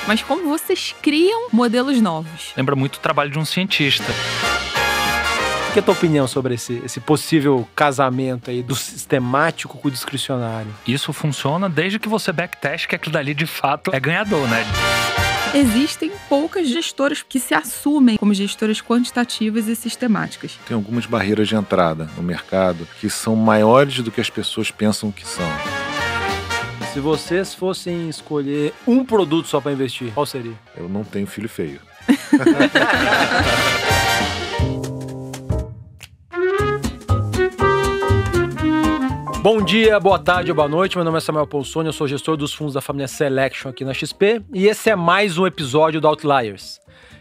mas como vocês criam modelos novos. Lembra muito o trabalho de um cientista. Qual é a tua opinião sobre esse possível casamento aí do sistemático com o discricionário? Isso funciona desde que você backteste que aquilo dali de fato é ganhador, né? Existem poucas gestoras que se assumem como gestoras quantitativas e sistemáticas. Tem algumas barreiras de entrada no mercado que são maiores do que as pessoas pensam que são. Se vocês fossem escolher um produto só para investir, qual seria? Eu não tenho filho feio. Bom dia, boa tarde ou boa noite, meu nome é Samuel Polsoni, eu sou gestor dos fundos da família Selection aqui na XP e esse é mais um episódio do Outliers.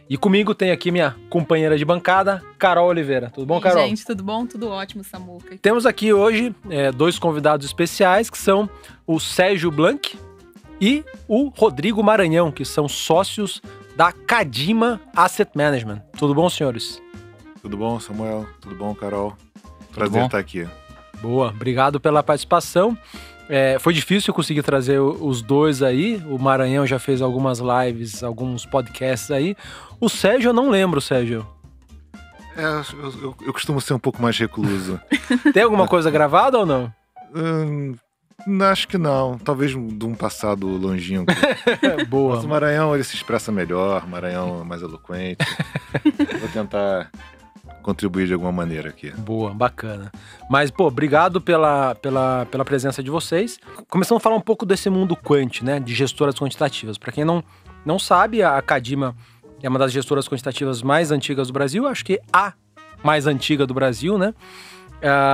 E comigo tem aqui minha companheira de bancada, Carol Oliveira. Tudo bom, Carol? Gente, tudo bom? Tudo ótimo, Samuca. Temos aqui hoje dois convidados especiais, que são o Sérgio Blanc e o Rodrigo Maranhão, que são sócios da Cadima Asset Management. Tudo bom, senhores? Tudo bom, Samuel? Tudo bom, Carol? Prazer estar aqui. Boa, obrigado pela participação. Foi difícil conseguir trazer os dois aí. O Maranhão já fez algumas lives, alguns podcasts aí. O Sérgio, eu não lembro, Sérgio. Eu costumo ser um pouco mais recluso. Tem alguma coisa gravada ou não? Acho que não. Talvez de um passado longínquo. Boa. Mas o Maranhão, ele se expressa melhor. O Maranhão é mais eloquente. Vou tentar contribuir de alguma maneira aqui. Boa, bacana. Mas, obrigado pela presença de vocês. Começamos a falar um pouco desse mundo quant, né, de gestoras quantitativas. Para quem não sabe, a Cadima é uma das gestoras quantitativas mais antigas do Brasil, acho que a mais antiga do Brasil, né?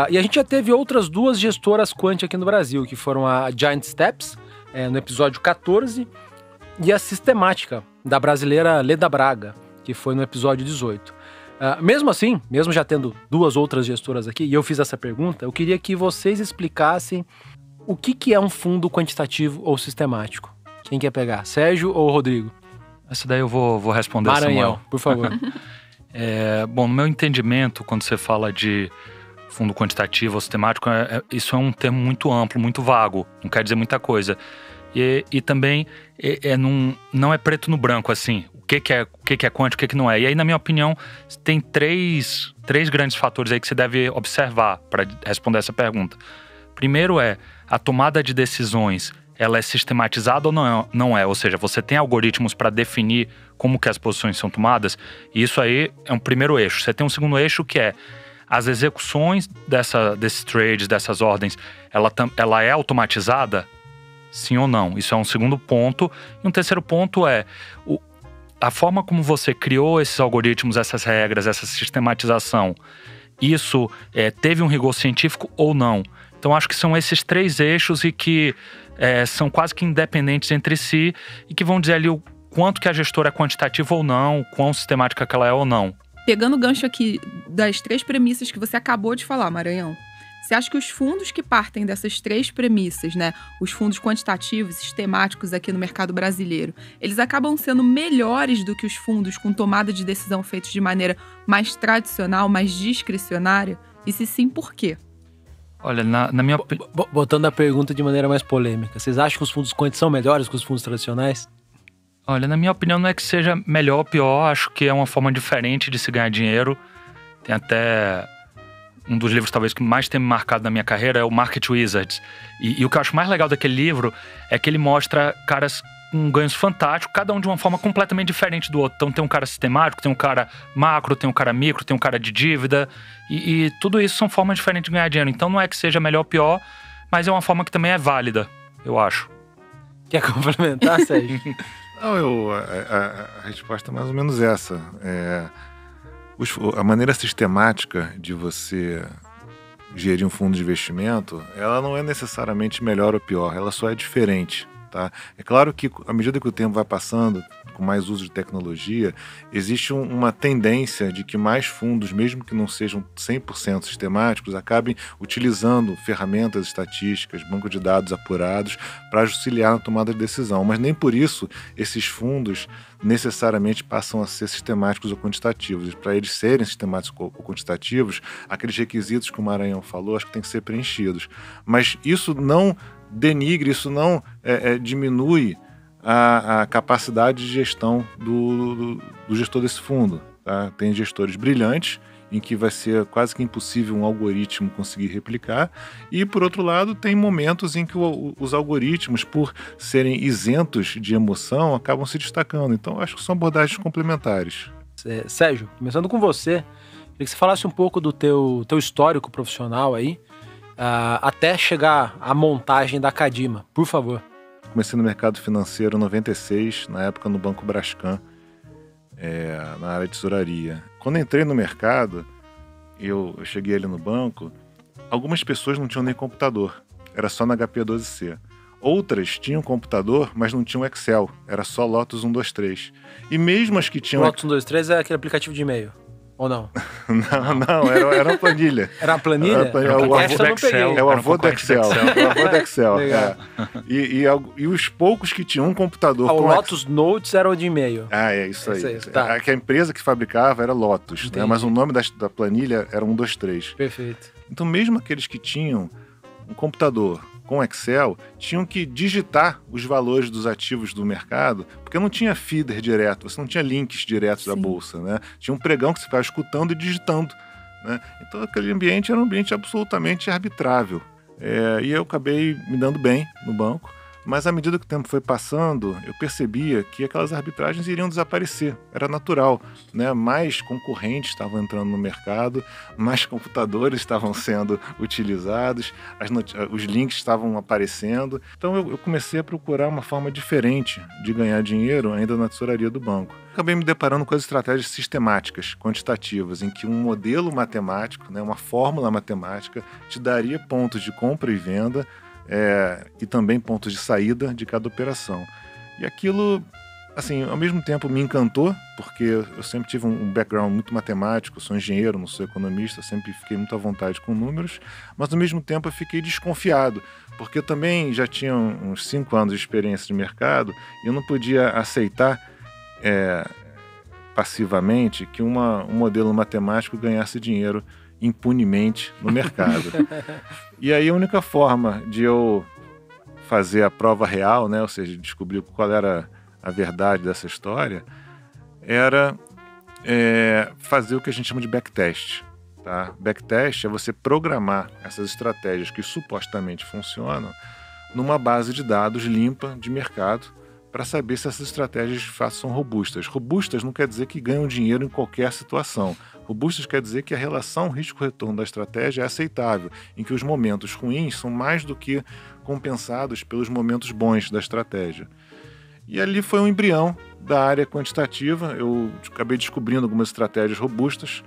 E a gente já teve outras duas gestoras quant aqui no Brasil, que foram a Giant Steps, no episódio 14, e a Sistemática, da brasileira Leda Braga, que foi no episódio 18. Mesmo assim, mesmo já tendo duas outras gestoras aqui, e eu fiz essa pergunta, eu queria que vocês explicassem o que é um fundo quantitativo ou sistemático. Quem quer pegar? Sérgio ou Rodrigo? Essa daí eu vou responder, Maranhão, Samuel. por favor. Bom, no meu entendimento, quando você fala de fundo quantitativo ou sistemático, isso é um termo muito amplo, muito vago, não quer dizer muita coisa. E também não é preto no branco, assim. O que é quant, o que não é. E aí, na minha opinião, tem três grandes fatores aí que você deve observar para responder essa pergunta. Primeiro a tomada de decisões, ela é sistematizada ou não é? Ou seja, você tem algoritmos para definir como que as posições são tomadas, e isso aí é um primeiro eixo. Você tem um segundo eixo que é as execuções desses trades, dessas ordens, ela é automatizada? Sim ou não? Isso é um segundo ponto. E um terceiro ponto é a forma como você criou esses algoritmos, essas regras, essa sistematização. Isso teve um rigor científico ou não? Então, acho que são esses três eixos e que são quase que independentes entre si e que vão dizer ali o quanto que a gestora é quantitativa ou não, quão sistemática que ela é ou não. Pegando o gancho aqui das três premissas que você acabou de falar, Maranhão, você acha que os fundos que partem dessas três premissas, né, os fundos quantitativos, sistemáticos aqui no mercado brasileiro, eles acabam sendo melhores do que os fundos com tomada de decisão feitos de maneira mais tradicional, mais discricionária? E se sim, por quê? Olha, na minha opinião... Botando a pergunta de maneira mais polêmica, vocês acham que os fundos quant são melhores que os fundos tradicionais? Olha, na minha opinião, não é que seja melhor ou pior, acho que é uma forma diferente de se ganhar dinheiro. Tem até... Um dos livros talvez que mais tem me marcado na minha carreira é o Market Wizards. E o que eu acho mais legal daquele livro é que ele mostra caras com ganhos fantásticos, cada um de uma forma completamente diferente do outro. Então tem um cara sistemático, tem um cara macro, tem um cara micro, tem um cara de dívida. E tudo isso são formas diferentes de ganhar dinheiro. Então não é que seja melhor ou pior, mas é uma forma que também é válida, eu acho. Quer complementar, Sérgio? Não, a resposta é mais ou menos essa. A maneira sistemática de você gerir um fundo de investimento, ela não é necessariamente melhor ou pior, ela só é diferente, tá? É claro que, à medida que o tempo vai passando, com mais uso de tecnologia, existe uma tendência de que mais fundos, mesmo que não sejam 100% sistemáticos, acabem utilizando ferramentas estatísticas, banco de dados apurados para auxiliar na tomada de decisão. Mas nem por isso esses fundos necessariamente passam a ser sistemáticos ou quantitativos. Para eles serem sistemáticos ou quantitativos, aqueles requisitos que o Maranhão falou, acho que tem que ser preenchidos. Mas isso não denigre, isso não diminui a capacidade de gestão do gestor desse fundo. Tá? Tem gestores brilhantes, em que vai ser quase que impossível um algoritmo conseguir replicar. E, por outro lado, tem momentos em que os algoritmos, por serem isentos de emoção, acabam se destacando. Então, acho que são abordagens complementares. Sérgio, começando com você, queria que você falasse um pouco do teu histórico profissional aí, até chegar à montagem da Cadima, por favor. Comecei no mercado financeiro em 96, na época no Banco Brascan, na área de tesouraria. Quando entrei no mercado, eu cheguei ali no banco, algumas pessoas não tinham nem computador, era só na HP12C. Outras tinham computador, mas não tinham Excel, era só Lotus 123. E mesmo as que tinham... Lotus 123 é aquele aplicativo de e-mail, ou não? Não, era uma planilha. Era uma planilha? É o avô do Excel. É o avô do Excel. Legal. E os poucos que tinham um computador... O Lotus Notes era o de e-mail. É isso aí. Tá. Que a empresa que fabricava era Lotus, né? Mas o nome da planilha era 123. Perfeito. Então, mesmo aqueles que tinham um computador com Excel, tinham que digitar os valores dos ativos do mercado, porque não tinha feeder direto, você não tinha links diretos da bolsa, né? Tinha um pregão que você ficava escutando e digitando, né? Então, aquele ambiente era um ambiente absolutamente arbitrável. E eu acabei me dando bem no banco, mas à medida que o tempo foi passando, eu percebia que aquelas arbitragens iriam desaparecer. Era natural, né? Mais concorrentes estavam entrando no mercado, mais computadores estavam sendo utilizados, os links estavam aparecendo. Então eu comecei a procurar uma forma diferente de ganhar dinheiro ainda na tesouraria do banco. Acabei me deparando com as estratégias sistemáticas, quantitativas, em que um modelo matemático, né, uma fórmula matemática, te daria pontos de compra e venda, e também pontos de saída de cada operação. E aquilo, assim, ao mesmo tempo me encantou, porque eu sempre tive um background muito matemático, sou engenheiro, não sou economista, sempre fiquei muito à vontade com números, mas ao mesmo tempo eu fiquei desconfiado, porque eu também já tinha uns 5 anos de experiência de mercado e eu não podia aceitar passivamente que um modelo matemático ganhasse dinheiro impunemente no mercado. E aí a única forma de eu fazer a prova real, né, ou seja, descobrir qual era a verdade dessa história, era fazer o que a gente chama de backtest. Tá? Backtest é você programar essas estratégias que supostamente funcionam numa base de dados limpa de mercado para saber se essas estratégias de fato são robustas. Robustas não quer dizer que ganham dinheiro em qualquer situação. Robustas quer dizer que a relação risco-retorno da estratégia é aceitável, em que os momentos ruins são mais do que compensados pelos momentos bons da estratégia. E ali foi um embrião da área quantitativa. Eu acabei descobrindo algumas estratégias robustas.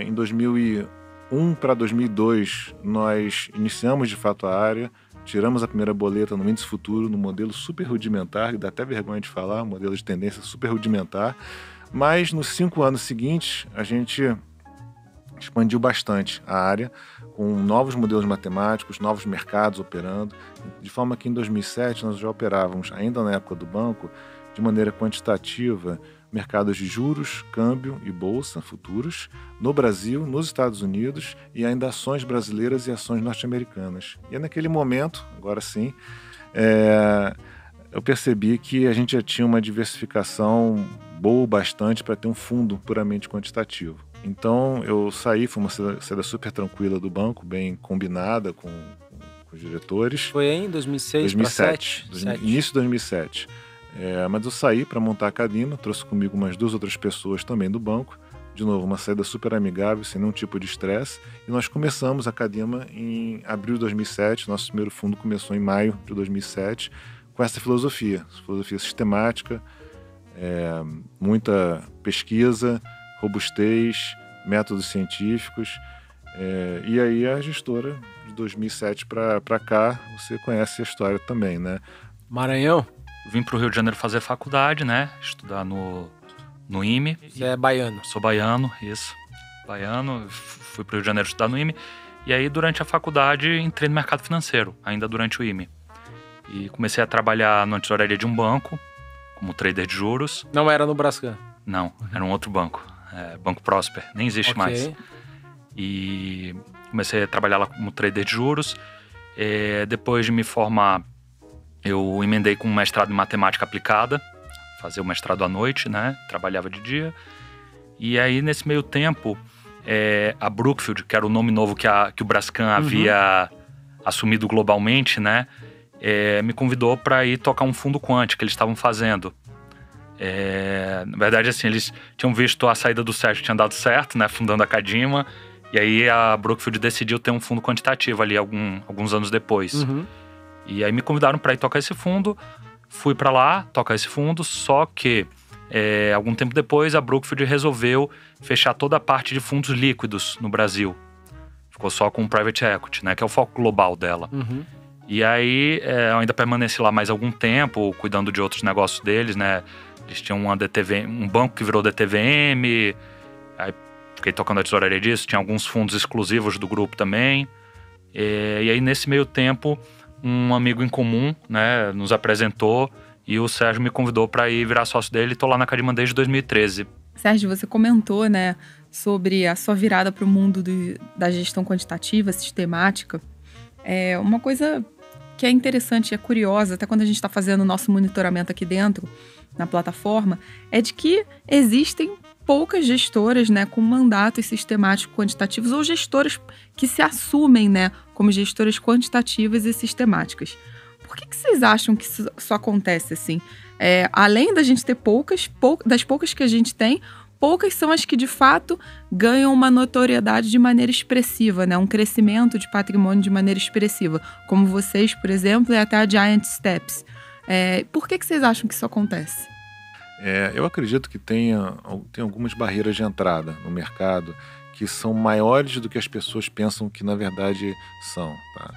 Em 2001 para 2002, nós iniciamos de fato a área, tiramos a primeira boleta no índice futuro, no modelo super rudimentar, que dá até vergonha de falar, um modelo de tendência super rudimentar. Mas nos 5 anos seguintes, a gente expandiu bastante a área, com novos modelos matemáticos, novos mercados operando, de forma que em 2007 nós já operávamos, ainda na época do banco, de maneira quantitativa, mercados de juros, câmbio e bolsa, futuros, no Brasil, nos Estados Unidos e ainda ações brasileiras e ações norte-americanas. E naquele momento, agora sim, eu percebi que a gente já tinha uma diversificação boa bastante para ter um fundo puramente quantitativo. Então eu saí, foi uma saída super tranquila do banco, bem combinada com os diretores. Foi em 2006 para 2007? Início de 2007. Mas eu saí para montar a Cadima, trouxe comigo umas 2 outras pessoas também do banco. De novo, uma saída super amigável, sem nenhum tipo de estresse. E nós começamos a Cadima em abril de 2007. Nosso primeiro fundo começou em maio de 2007, com essa filosofia sistemática, muita pesquisa, robustez, métodos científicos. E aí a gestora, de 2007 para cá, você conhece a história também, né? Maranhão? Vim para o Rio de Janeiro fazer faculdade, né? Estudar no IME. Você é baiano? Sou baiano, isso. Baiano, fui para o Rio de Janeiro estudar no IME. E aí, durante a faculdade, entrei no mercado financeiro, ainda durante o IME. E comecei a trabalhar na tesouraria de um banco, como trader de juros. Não era no Brascan? Não, era um outro banco. Banco Prosper, nem existe mais. E comecei a trabalhar lá como trader de juros. Depois de me formar, eu emendei com um mestrado em matemática aplicada, fazia o mestrado à noite, né? Trabalhava de dia. E aí, nesse meio tempo, a Brookfield, que era o nome novo que o Brascan havia assumido globalmente, né? Me convidou para ir tocar um fundo quant que eles estavam fazendo. Na verdade, assim, eles tinham visto a saída do Sérgio que tinha dado certo, né? Fundando a Cadima. E aí a Brookfield decidiu ter um fundo quantitativo ali alguns anos depois. E aí me convidaram para ir tocar esse fundo. Fui para lá tocar esse fundo, só que algum tempo depois a Brookfield resolveu fechar toda a parte de fundos líquidos no Brasil. Ficou só com o Private Equity, né, que é o foco global dela. E aí eu ainda permaneci lá mais algum tempo, cuidando de outros negócios deles, né. Eles tinham um banco que virou DTVM, aí fiquei tocando a tesouraria disso. Tinha alguns fundos exclusivos do grupo também. E aí nesse meio tempo, um amigo em comum, né, nos apresentou e o Sérgio me convidou para ir virar sócio dele. Estou lá na Cadima desde 2013. Sérgio, você comentou, né, sobre a sua virada para o mundo da gestão quantitativa, sistemática. Uma coisa que é interessante e é curiosa, até quando a gente está fazendo o nosso monitoramento aqui dentro, na plataforma, é de que existem poucas gestoras, né, com mandatos sistemáticos quantitativos ou gestoras que se assumem, né, como gestoras quantitativas e sistemáticas. Por que vocês acham que isso acontece assim? Além da gente ter das poucas que a gente tem, poucas são as que de fato ganham uma notoriedade de maneira expressiva, né, um crescimento de patrimônio de maneira expressiva, como vocês, por exemplo, e até a Giant Steps. Por que vocês acham que isso acontece? Eu acredito que tem algumas barreiras de entrada no mercado que são maiores do que as pessoas pensam que na verdade são, tá?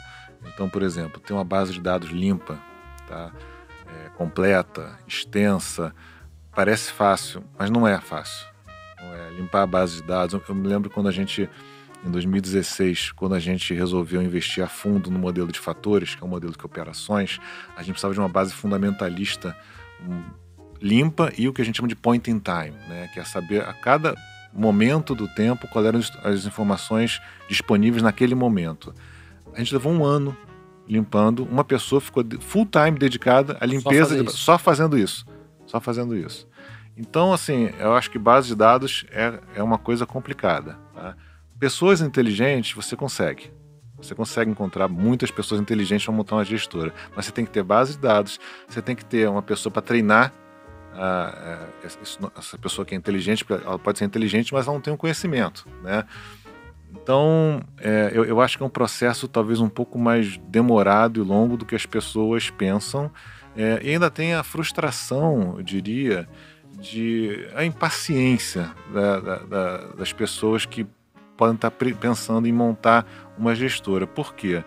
Então, por exemplo, tem uma base de dados limpa, tá? Completa, extensa, parece fácil, mas não é fácil. Não é. Limpar a base de dados. Eu me lembro quando em 2016, quando a gente resolveu investir a fundo no modelo de fatores, que é um modelo de operações, a gente precisava de uma base fundamentalista limpa e o que a gente chama de point in time, né? Que é saber a cada momento do tempo quais eram as informações disponíveis naquele momento. A gente levou um ano limpando, uma pessoa ficou full time dedicada à limpeza, só fazendo isso. Então, assim, eu acho que base de dados é uma coisa complicada, tá? Pessoas inteligentes você consegue. Você consegue encontrar muitas pessoas inteligentes para montar uma gestora, mas você tem que ter base de dados, você tem que ter uma pessoa para treinar essa pessoa que é inteligente. Ela pode ser inteligente, mas ela não tem um conhecimento, né? Então, eu acho que é um processo talvez um pouco mais demorado e longo do que as pessoas pensam. E ainda tem a frustração, eu diria, a impaciência das pessoas que podem estar pensando em montar uma gestora. Por quê?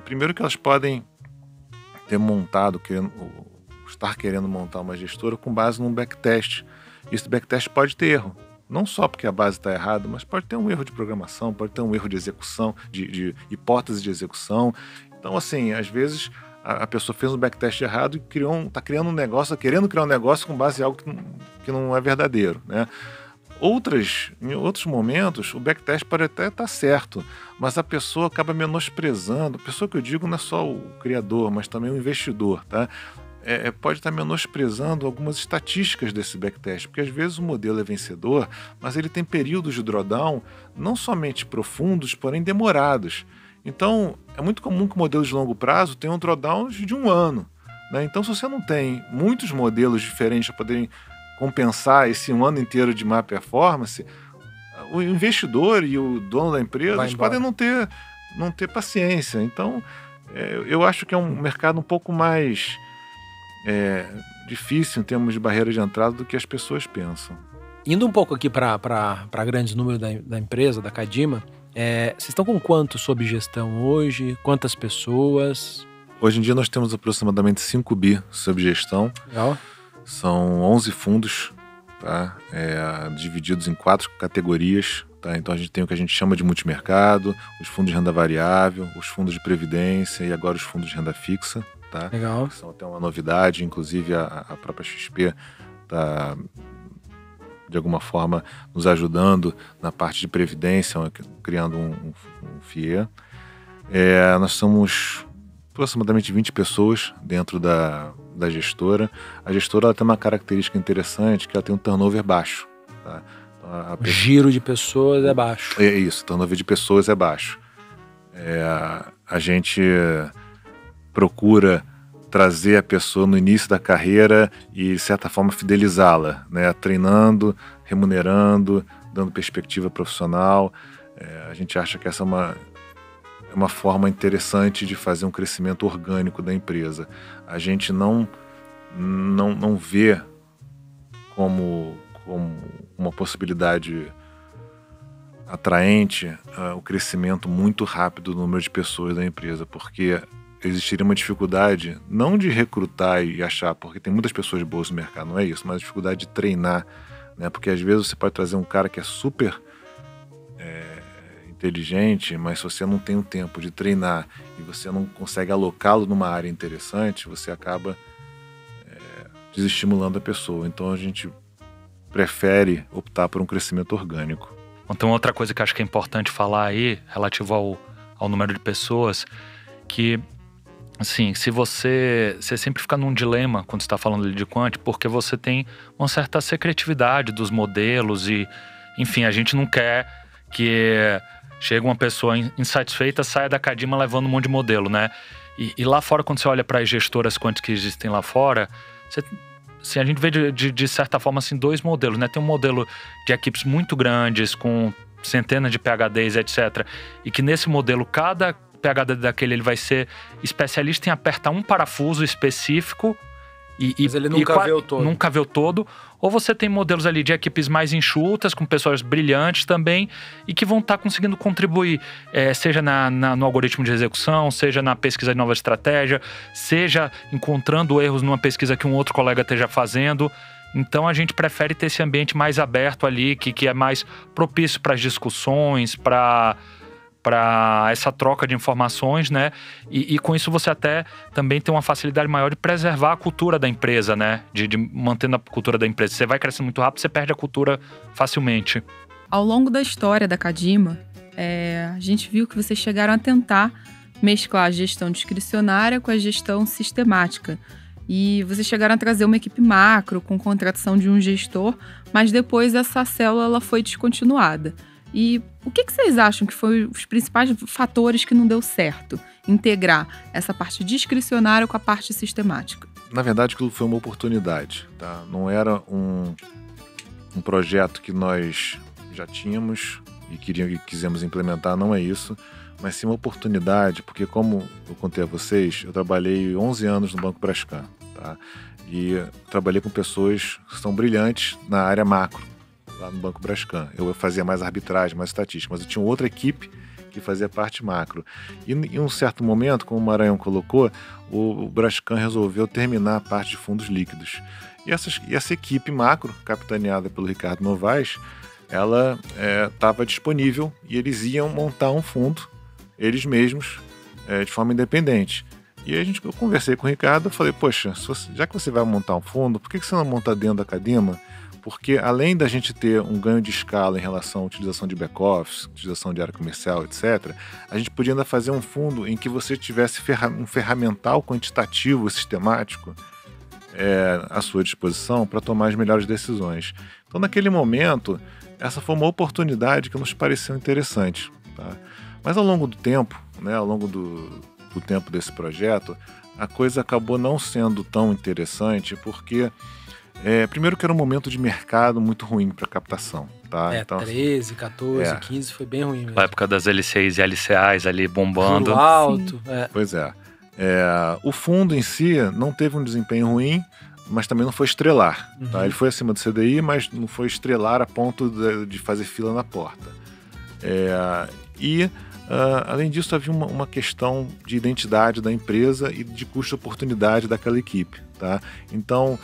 Primeiro que elas podem ter estar querendo montar uma gestora com base num backtest. Esse backtest pode ter erro. Não só porque a base está errada, mas pode ter um erro de programação, pode ter um erro de execução, de hipótese de execução. Então, assim, às vezes a pessoa fez um backtest errado e está criando um negócio, querendo criar um negócio com base em algo que não é verdadeiro, né? Em outros momentos, o backtest pode até estar certo, mas a pessoa acaba menosprezando. A pessoa que eu digo não é só o criador, mas também o investidor, tá? Pode estar menosprezando algumas estatísticas desse backtest, porque às vezes o modelo é vencedor, mas ele tem períodos de drawdown não somente profundos, porém demorados. Então, é muito comum que o modelo de longo prazo tenha um drawdown de um ano, né? Então, se você não tem muitos modelos diferentes para poderem compensar esse um ano inteiro de má performance, o investidor e o dono da empresa podem não ter paciência. Então, eu acho que é um mercado um pouco mais difícil em termos de barreira de entrada do que as pessoas pensam. Indo um pouco aqui para grandes números da empresa, da Cadima, vocês estão com quanto sob gestão hoje? Quantas pessoas? Hoje em dia nós temos aproximadamente 5 bi sob gestão. Legal. São 11 fundos, tá? Divididos em 4 categorias. Tá? Então a gente tem o que a gente chama de multimercado, os fundos de renda variável, os fundos de previdência e agora os fundos de renda fixa. Tá? Legal. São até uma novidade, inclusive a própria XP está de alguma forma nos ajudando na parte de previdência, criando um FIE. Nós somos aproximadamente 20 pessoas dentro da gestora. A gestora ela tem uma característica interessante, que ela tem um turnover baixo. Tá? O giro de pessoas é baixo. É isso, o turnover de pessoas é baixo. A gente procura trazer a pessoa no início da carreira e, de certa forma, fidelizá-la, né? Treinando, remunerando, dando perspectiva profissional. A gente acha que essa é uma forma interessante de fazer um crescimento orgânico da empresa. A gente não vê como uma possibilidade atraente o crescimento muito rápido do número de pessoas da empresa, porque existiria uma dificuldade, não de recrutar e achar, porque tem muitas pessoas boas no mercado, não é isso, mas a dificuldade de treinar, né? Porque às vezes você pode trazer um cara que é super inteligente, mas se você não tem o tempo de treinar e você não consegue alocá-lo numa área interessante, você acaba desestimulando a pessoa. Então a gente prefere optar por um crescimento orgânico. Então outra coisa que acho que é importante falar aí, relativo ao número de pessoas, que assim, se você sempre fica num dilema quando você está falando de quant, porque você tem uma certa secretividade dos modelos e, enfim, a gente não quer que chega uma pessoa insatisfeita, saia da Cadima levando um monte de modelo, né? E lá fora, quando você olha para as gestoras quant que existem lá fora, assim, a gente vê de certa forma assim, dois modelos, né? Tem um modelo de equipes muito grandes, com centenas de PhDs, etc. E que nesse modelo, cada PhD daquele ele vai ser especialista em apertar um parafuso específico mas ele nunca vê o todo. Nunca vê o todo. Ou você tem modelos ali de equipes mais enxutas, com pessoas brilhantes também, e que vão estar conseguindo contribuir, seja no algoritmo de execução, seja na pesquisa de nova estratégia, seja encontrando erros numa pesquisa que um outro colega esteja fazendo. Então a gente prefere ter esse ambiente mais aberto ali, que é mais propício para as discussões, para essa troca de informações, né? E com isso você até também tem uma facilidade maior de preservar a cultura da empresa, né? De mantendo a cultura da empresa. Você vai crescendo muito rápido, você perde a cultura facilmente. Ao longo da história da Cadima, a gente viu que vocês chegaram a tentar mesclar a gestão discricionária com a gestão sistemática. E vocês chegaram a trazer uma equipe macro com contratação de um gestor, mas depois essa célula ela foi descontinuada. E o que vocês acham que foram os principais fatores que não deu certo? Integrar essa parte discricionária com a parte sistemática. Na verdade, aquilo foi uma oportunidade, tá? Não era um projeto que nós já tínhamos e quisemos implementar, não é isso. Mas sim uma oportunidade, porque como eu contei a vocês, eu trabalhei 11 anos no Banco Brascan, tá? E trabalhei com pessoas que são brilhantes na área macro, lá no Banco Brascan. Eu fazia mais arbitragem, mais estatística, mas eu tinha outra equipe que fazia parte macro. E em um certo momento, como o Maranhão colocou, o Brascan resolveu terminar a parte de fundos líquidos. E essa equipe macro, capitaneada pelo Ricardo Novaes, ela estava disponível e eles iam montar um fundo, eles mesmos, de forma independente. E eu conversei com o Ricardo, falei, poxa, já que você vai montar um fundo, por que você não monta dentro da Cadima? Porque além da gente ter um ganho de escala em relação à utilização de back-office, utilização de área comercial, etc., a gente podia ainda fazer um fundo em que você tivesse um ferramental quantitativo, sistemático, à sua disposição para tomar as melhores decisões. Então, naquele momento, essa foi uma oportunidade que nos pareceu interessante, tá? Mas ao longo do tempo, né, ao longo do tempo desse projeto, a coisa acabou não sendo tão interessante, porque primeiro que era um momento de mercado muito ruim para captação, tá? Então, 13, 14, 15 foi bem ruim mesmo. Na época das LCs e LCAs ali bombando. Juro alto. Pois é. O fundo em si não teve um desempenho ruim, mas também não foi estrelar. Tá? Ele foi acima do CDI, mas não foi estrelar a ponto de fazer fila na porta. Além disso, havia uma questão de identidade da empresa e de custo-oportunidade daquela equipe. Tá? Então,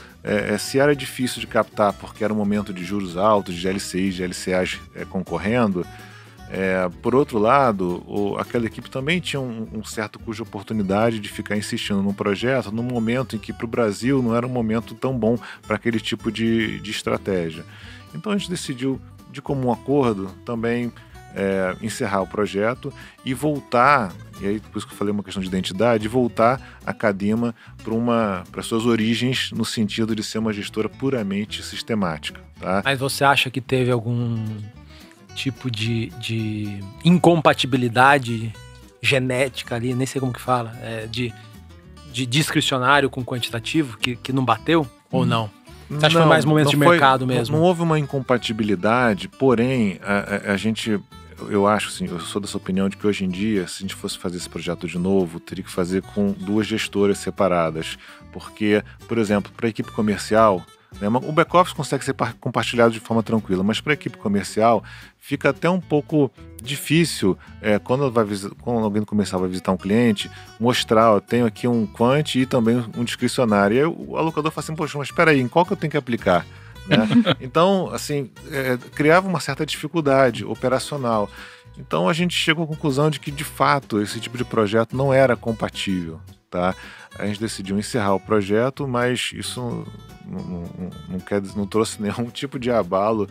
se era difícil de captar porque era um momento de juros altos, de LCIs, de LCAs concorrendo, por outro lado, aquela equipe também tinha um certo custo-oportunidade de ficar insistindo num projeto num momento em que para o Brasil não era um momento tão bom para aquele tipo de estratégia. Então a gente decidiu, de comum acordo, também encerrar o projeto e voltar, e aí por isso que eu falei uma questão de identidade, voltar a Cadima para suas origens, no sentido de ser uma gestora puramente sistemática. Tá? Mas você acha que teve algum tipo de incompatibilidade genética ali, nem sei como que fala, de discricionário com quantitativo, que não bateu ou não? Você acha que foi mais momentos de mercado mesmo? Não houve uma incompatibilidade, porém, a gente... Eu acho, assim, eu sou dessa opinião de que hoje em dia, se a gente fosse fazer esse projeto de novo, teria que fazer com 2 gestoras separadas. Porque, por exemplo, para a equipe comercial, né, o back-office consegue ser compartilhado de forma tranquila, mas para a equipe comercial fica até um pouco difícil, quando alguém do comercial vai visitar um cliente, mostrar, eu tenho aqui um quant e também um discricionário. E aí o alocador fala assim, poxa, mas espera aí, em qual que eu tenho que aplicar? Né? Então, assim, criava uma certa dificuldade operacional. Então a gente chegou à conclusão de que, de fato, esse tipo de projeto não era compatível. Tá? A gente decidiu encerrar o projeto, mas isso não trouxe nenhum tipo de abalo,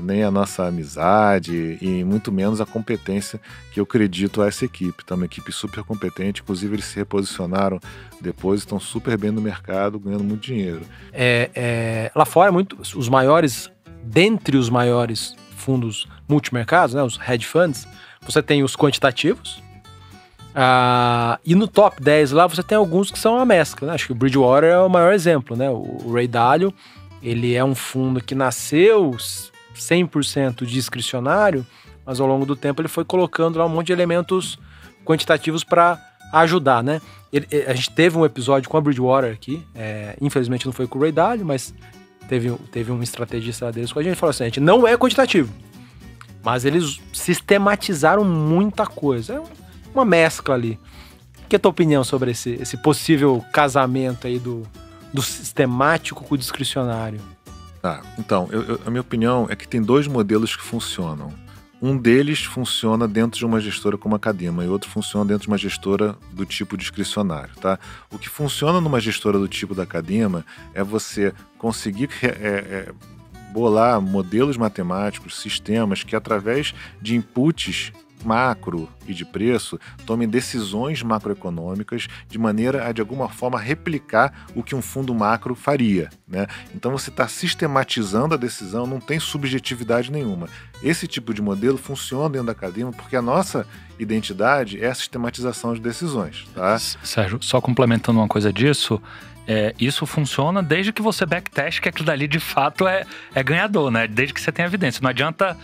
nem a nossa amizade e muito menos a competência que eu acredito a essa equipe. Então, uma equipe super competente, inclusive eles se reposicionaram depois, estão super bem no mercado, ganhando muito dinheiro. Lá fora, os maiores, dentre os maiores fundos multimercados, né, os hedge funds, você tem os quantitativos, e no top 10 lá você tem alguns que são uma mescla, né? Acho que o Bridgewater é o maior exemplo, né? O Ray Dalio, ele é um fundo que nasceu 100% discricionário, mas ao longo do tempo ele foi colocando lá um monte de elementos quantitativos para ajudar, né? A gente teve um episódio com a Bridgewater aqui, infelizmente não foi com o Ray Dalio, mas teve um estrategista deles com a gente, falou assim, a gente não é quantitativo, mas eles sistematizaram muita coisa, uma mescla ali. O que é a tua opinião sobre esse possível casamento aí do sistemático com o discricionário? Tá, então, a minha opinião é que tem 2 modelos que funcionam. Um deles funciona dentro de uma gestora como a Cadima e outro funciona dentro de uma gestora do tipo discricionário, tá? O que funciona numa gestora do tipo da Cadima é você conseguir bolar modelos matemáticos, sistemas que, através de inputs macro e de preço, tomem decisões macroeconômicas de maneira a, de alguma forma, replicar o que um fundo macro faria, né? Então você está sistematizando a decisão, não tem subjetividade nenhuma. Esse tipo de modelo funciona dentro da Cadima porque a nossa identidade é a sistematização de decisões, tá? Sérgio, só complementando uma coisa disso, isso funciona desde que você backteste que aquilo dali de fato é ganhador, né? Desde que você tem evidência. Não adianta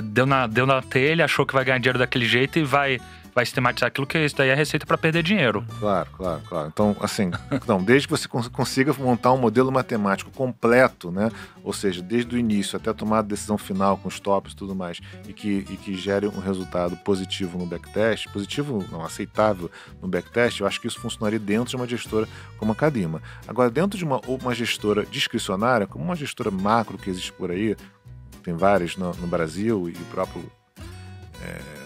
deu na telha, achou que vai ganhar dinheiro daquele jeito e vai sistematizar aquilo, que isso daí é receita para perder dinheiro. Claro. Então, assim, desde que você consiga montar um modelo matemático completo, né? Ou seja, desde o início até a tomada de decisão final com os tops e tudo mais, e que gere um resultado positivo no backtest, positivo não, aceitável no backtest, eu acho que isso funcionaria dentro de uma gestora como a Cadima. Agora, dentro de uma gestora discricionária, como uma gestora macro que existe por aí, tem várias no Brasil e próprio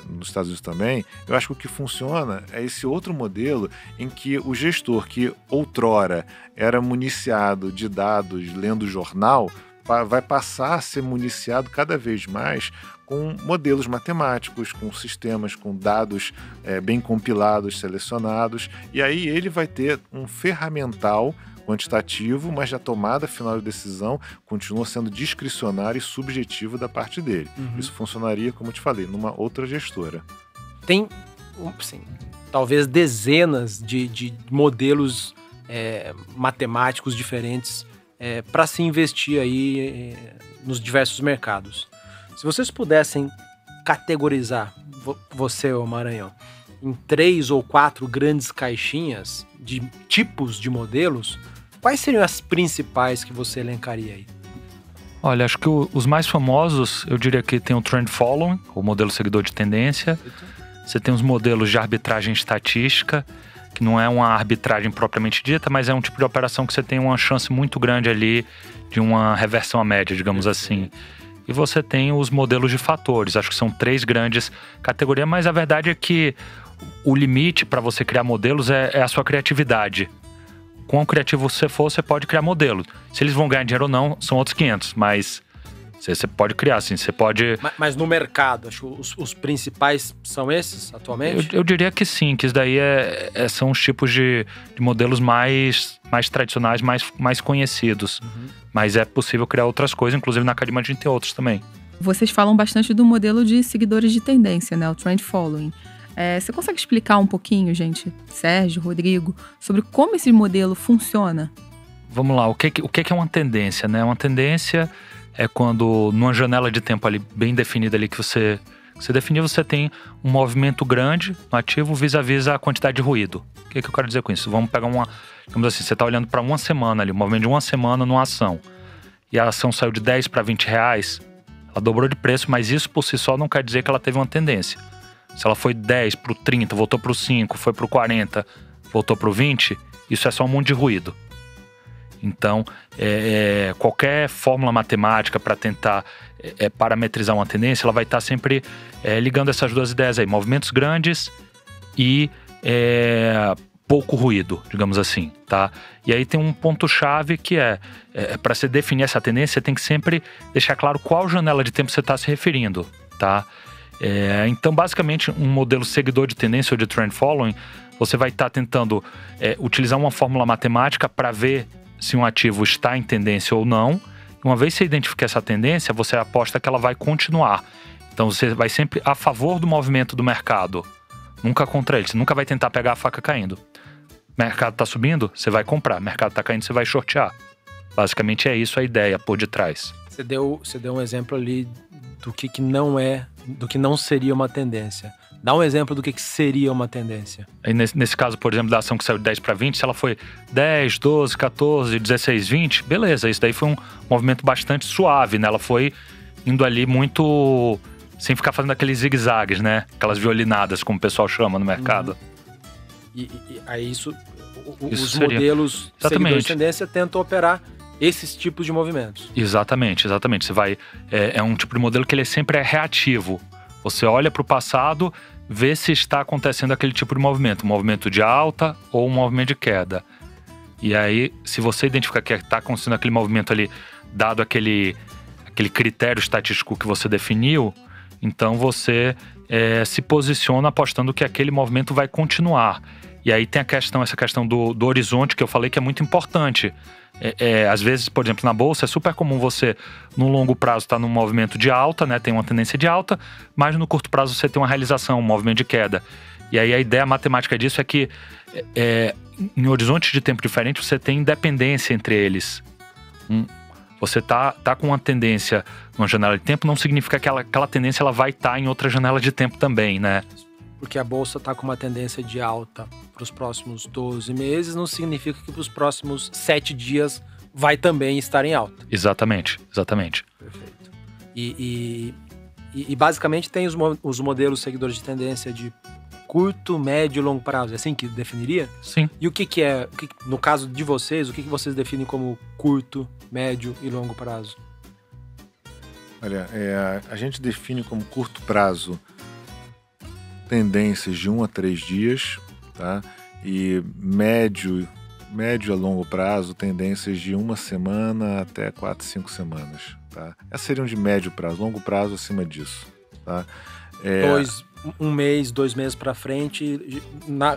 nos Estados Unidos também, eu acho que o que funciona é esse outro modelo em que o gestor que outrora era municiado de dados lendo jornal, vai passar a ser municiado cada vez mais com modelos matemáticos, com sistemas, com dados bem compilados, selecionados, e aí ele vai ter um ferramental quantitativo, mas a tomada final de decisão continua sendo discricionária e subjetiva da parte dele. Isso funcionaria, como eu te falei, numa outra gestora. Tem, sim, talvez dezenas de modelos matemáticos diferentes para se investir aí nos diversos mercados. Se vocês pudessem categorizar você, ô Maranhão, em 3 ou 4 grandes caixinhas de tipos de modelos, quais seriam as principais que você elencaria aí? Olha, acho que os mais famosos, eu diria que tem o Trend Following, o modelo seguidor de tendência. Você tem os modelos de arbitragem estatística, que não é uma arbitragem propriamente dita, mas é um tipo de operação que você tem uma chance muito grande ali de uma reversão à média, digamos assim. E você tem os modelos de fatores, acho que são 3 grandes categorias, mas a verdade é que o limite para você criar modelos é a sua criatividade. Quão criativo você for, você pode criar modelos. Se eles vão ganhar dinheiro ou não, são outros 500, mas Você pode criar, assim, você pode... Mas no mercado, acho que os principais são esses atualmente? Eu diria que sim, que isso daí são os tipos de modelos mais tradicionais, mais conhecidos. Mas é possível criar outras coisas, inclusive na academia a gente tem outros também. Vocês falam bastante do modelo de seguidores de tendência, né? O trend following. Você consegue explicar um pouquinho, gente, Sérgio, Rodrigo, sobre como esse modelo funciona? Vamos lá, o que é uma tendência, né? Uma tendência é quando, numa janela de tempo ali bem definida ali que você definiu, você tem um movimento grande no ativo vis-à-vis a quantidade de ruído. O que eu quero dizer com isso? Vamos pegar digamos assim, você está olhando para uma semana ali, um movimento de uma semana numa ação. E a ação saiu de 10 para 20 reais, ela dobrou de preço, mas isso por si só não quer dizer que ela teve uma tendência. Se ela foi 10 para o 30, voltou para o 5, foi para o 40, voltou para o 20, isso é só um monte de ruído. Então, qualquer fórmula matemática para tentar parametrizar uma tendência, ela vai estar sempre ligando essas duas ideias aí, movimentos grandes e pouco ruído, digamos assim, tá? E aí tem um ponto-chave que para você definir essa tendência, você tem que sempre deixar claro qual janela de tempo você está se referindo, tá? Então, basicamente, um modelo seguidor de tendência ou de trend following, você vai estar tentando utilizar uma fórmula matemática para ver se um ativo está em tendência ou não. Uma vez que você identifica essa tendência, você aposta que ela vai continuar. Então você vai sempre a favor do movimento do mercado, nunca contra ele. Você nunca vai tentar pegar a faca caindo. O mercado está subindo, você vai comprar. O mercado está caindo, você vai shortear. Basicamente é isso a ideia por detrás. Você deu um exemplo ali do que não seria uma tendência. Dá um exemplo do que seria uma tendência. Aí nesse caso, por exemplo, da ação que saiu de 10 para 20, se ela foi 10, 12, 14, 16, 20, beleza. Isso daí foi um movimento bastante suave, né? Ela foi indo ali muito... sem ficar fazendo aqueles zigue-zagues, né? Aquelas violinadas, como o pessoal chama no mercado. E aí os seria... modelos Exatamente. Seguidores de tendência tentam operar esses tipos de movimentos. Exatamente. Você vai... É um tipo de modelo que ele sempre é reativo. Você olha para o passado, vê se está acontecendo aquele tipo de movimento. Um movimento de alta ou um movimento de queda. E aí, se você identificar que está acontecendo aquele movimento ali, dado aquele critério estatístico que você definiu, então você se posiciona apostando que aquele movimento vai continuar. E aí tem essa questão do horizonte que eu falei que é muito importante. Às vezes, por exemplo, na bolsa é super comum você, no longo prazo, estar num movimento de alta, né? Tem uma tendência de alta, mas no curto prazo você tem uma realização, um movimento de queda. E aí a ideia matemática disso é que em horizontes de tempo diferentes você tem independência entre eles. Você tá com uma tendência numa janela de tempo, não significa que aquela tendência ela vai estar em outra janela de tempo também, né? Porque a bolsa está com uma tendência de alta para os próximos 12 meses, não significa que para os próximos 7 dias vai também estar em alta. Exatamente. Perfeito. E basicamente tem os modelos seguidores de tendência de curto, médio e longo prazo. É assim que definiria? Sim. E o que é, no caso de vocês, o que vocês definem como curto, médio e longo prazo? Olha, a gente define como curto prazo tendências de 1 a 3 dias, tá? E médio a longo prazo, tendências de 1 semana até 4, 5 semanas, tá? Essas seriam de médio prazo, longo prazo acima disso, tá? 1 mês, 2 meses para frente,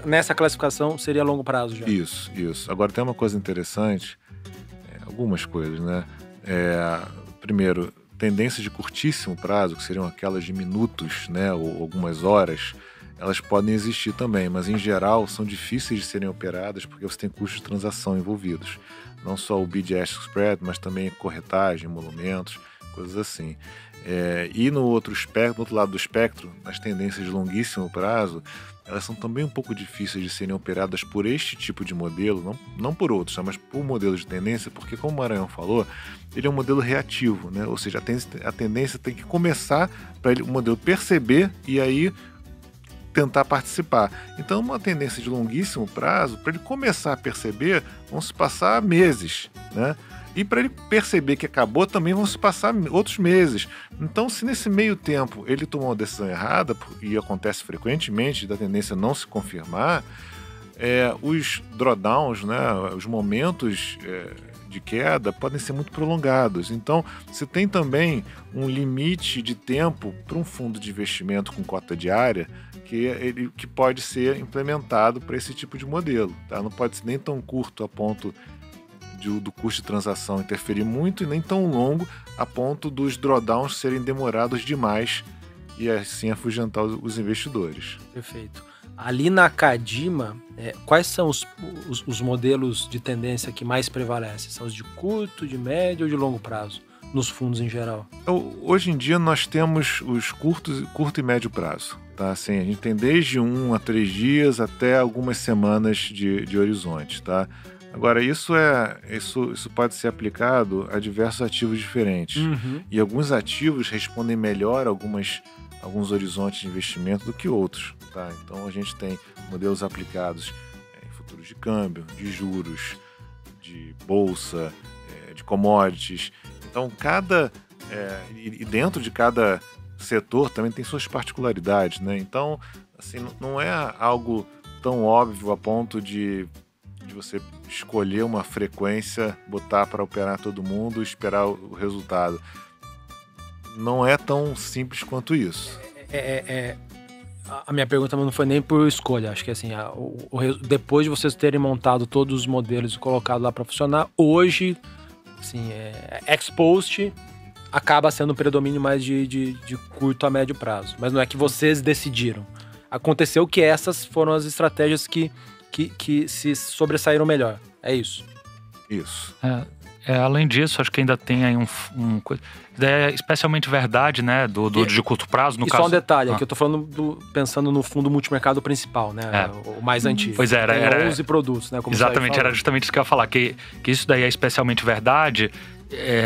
nessa classificação seria longo prazo já. Isso. Agora tem uma coisa interessante, algumas coisas, né? Primeiro, tendências de curtíssimo prazo, que seriam aquelas de minutos, né, ou algumas horas, elas podem existir também, mas em geral são difíceis de serem operadas porque você tem custos de transação envolvidos. Não só o bid-ask spread, mas também corretagem, emolumentos, coisas assim. E no outro lado do espectro, nas tendências de longuíssimo prazo, elas são também um pouco difíceis de serem operadas por este tipo de modelo, não por outros, mas por modelos de tendência, porque como o Maranhão falou, ele é um modelo reativo, né? Ou seja, a tendência tem que começar para o modelo perceber e aí tentar participar. Então, uma tendência de longuíssimo prazo, para ele começar a perceber, vão se passar meses, né? E para ele perceber que acabou, também vão se passar outros meses. Então, se nesse meio tempo ele tomou uma decisão errada, e acontece frequentemente da tendência não se confirmar, os drawdowns, né, os momentos de queda podem ser muito prolongados. Então, você tem também um limite de tempo para um fundo de investimento com cota diária que pode ser implementado para esse tipo de modelo. Tá? Não pode ser nem tão curto a ponto do custo de transação interferir muito e nem tão longo a ponto dos drawdowns serem demorados demais e assim afugentar os investidores. Perfeito. Ali na Cadima, quais são os modelos de tendência que mais prevalecem? São os de curto, de médio ou de longo prazo, nos fundos em geral? Hoje em dia nós temos os curto e médio prazo. Tá? Assim, a gente tem desde 1 a 3 dias até algumas semanas de horizonte. Tá? Agora, isso pode ser aplicado a diversos ativos diferentes. Uhum. E alguns ativos respondem melhor a alguns horizontes de investimento do que outros. Tá? Então, a gente tem modelos aplicados em futuros de câmbio, de juros, de bolsa, de commodities. Então, e dentro de cada setor também tem suas particularidades. Né? Então, assim, não é algo tão óbvio a ponto de você escolher uma frequência, botar para operar todo mundo e esperar o resultado. Não é tão simples quanto isso. A minha pergunta não foi nem por escolha. Acho que assim, depois de vocês terem montado todos os modelos e colocado lá para funcionar, hoje, assim, ex-post acaba sendo um predomínio mais de curto a médio prazo. Mas não é que vocês decidiram. Aconteceu que essas foram as estratégias que se sobressaíram melhor. É isso. Isso. Além disso, acho que ainda tem aí é especialmente verdade, né, de curto prazo, no caso. E só um detalhe, aqui eu tô falando pensando no fundo multimercado principal, né, o mais antigo. Pois era 11 produtos, né, como exatamente, era justamente isso que eu ia falar, que isso daí é especialmente verdade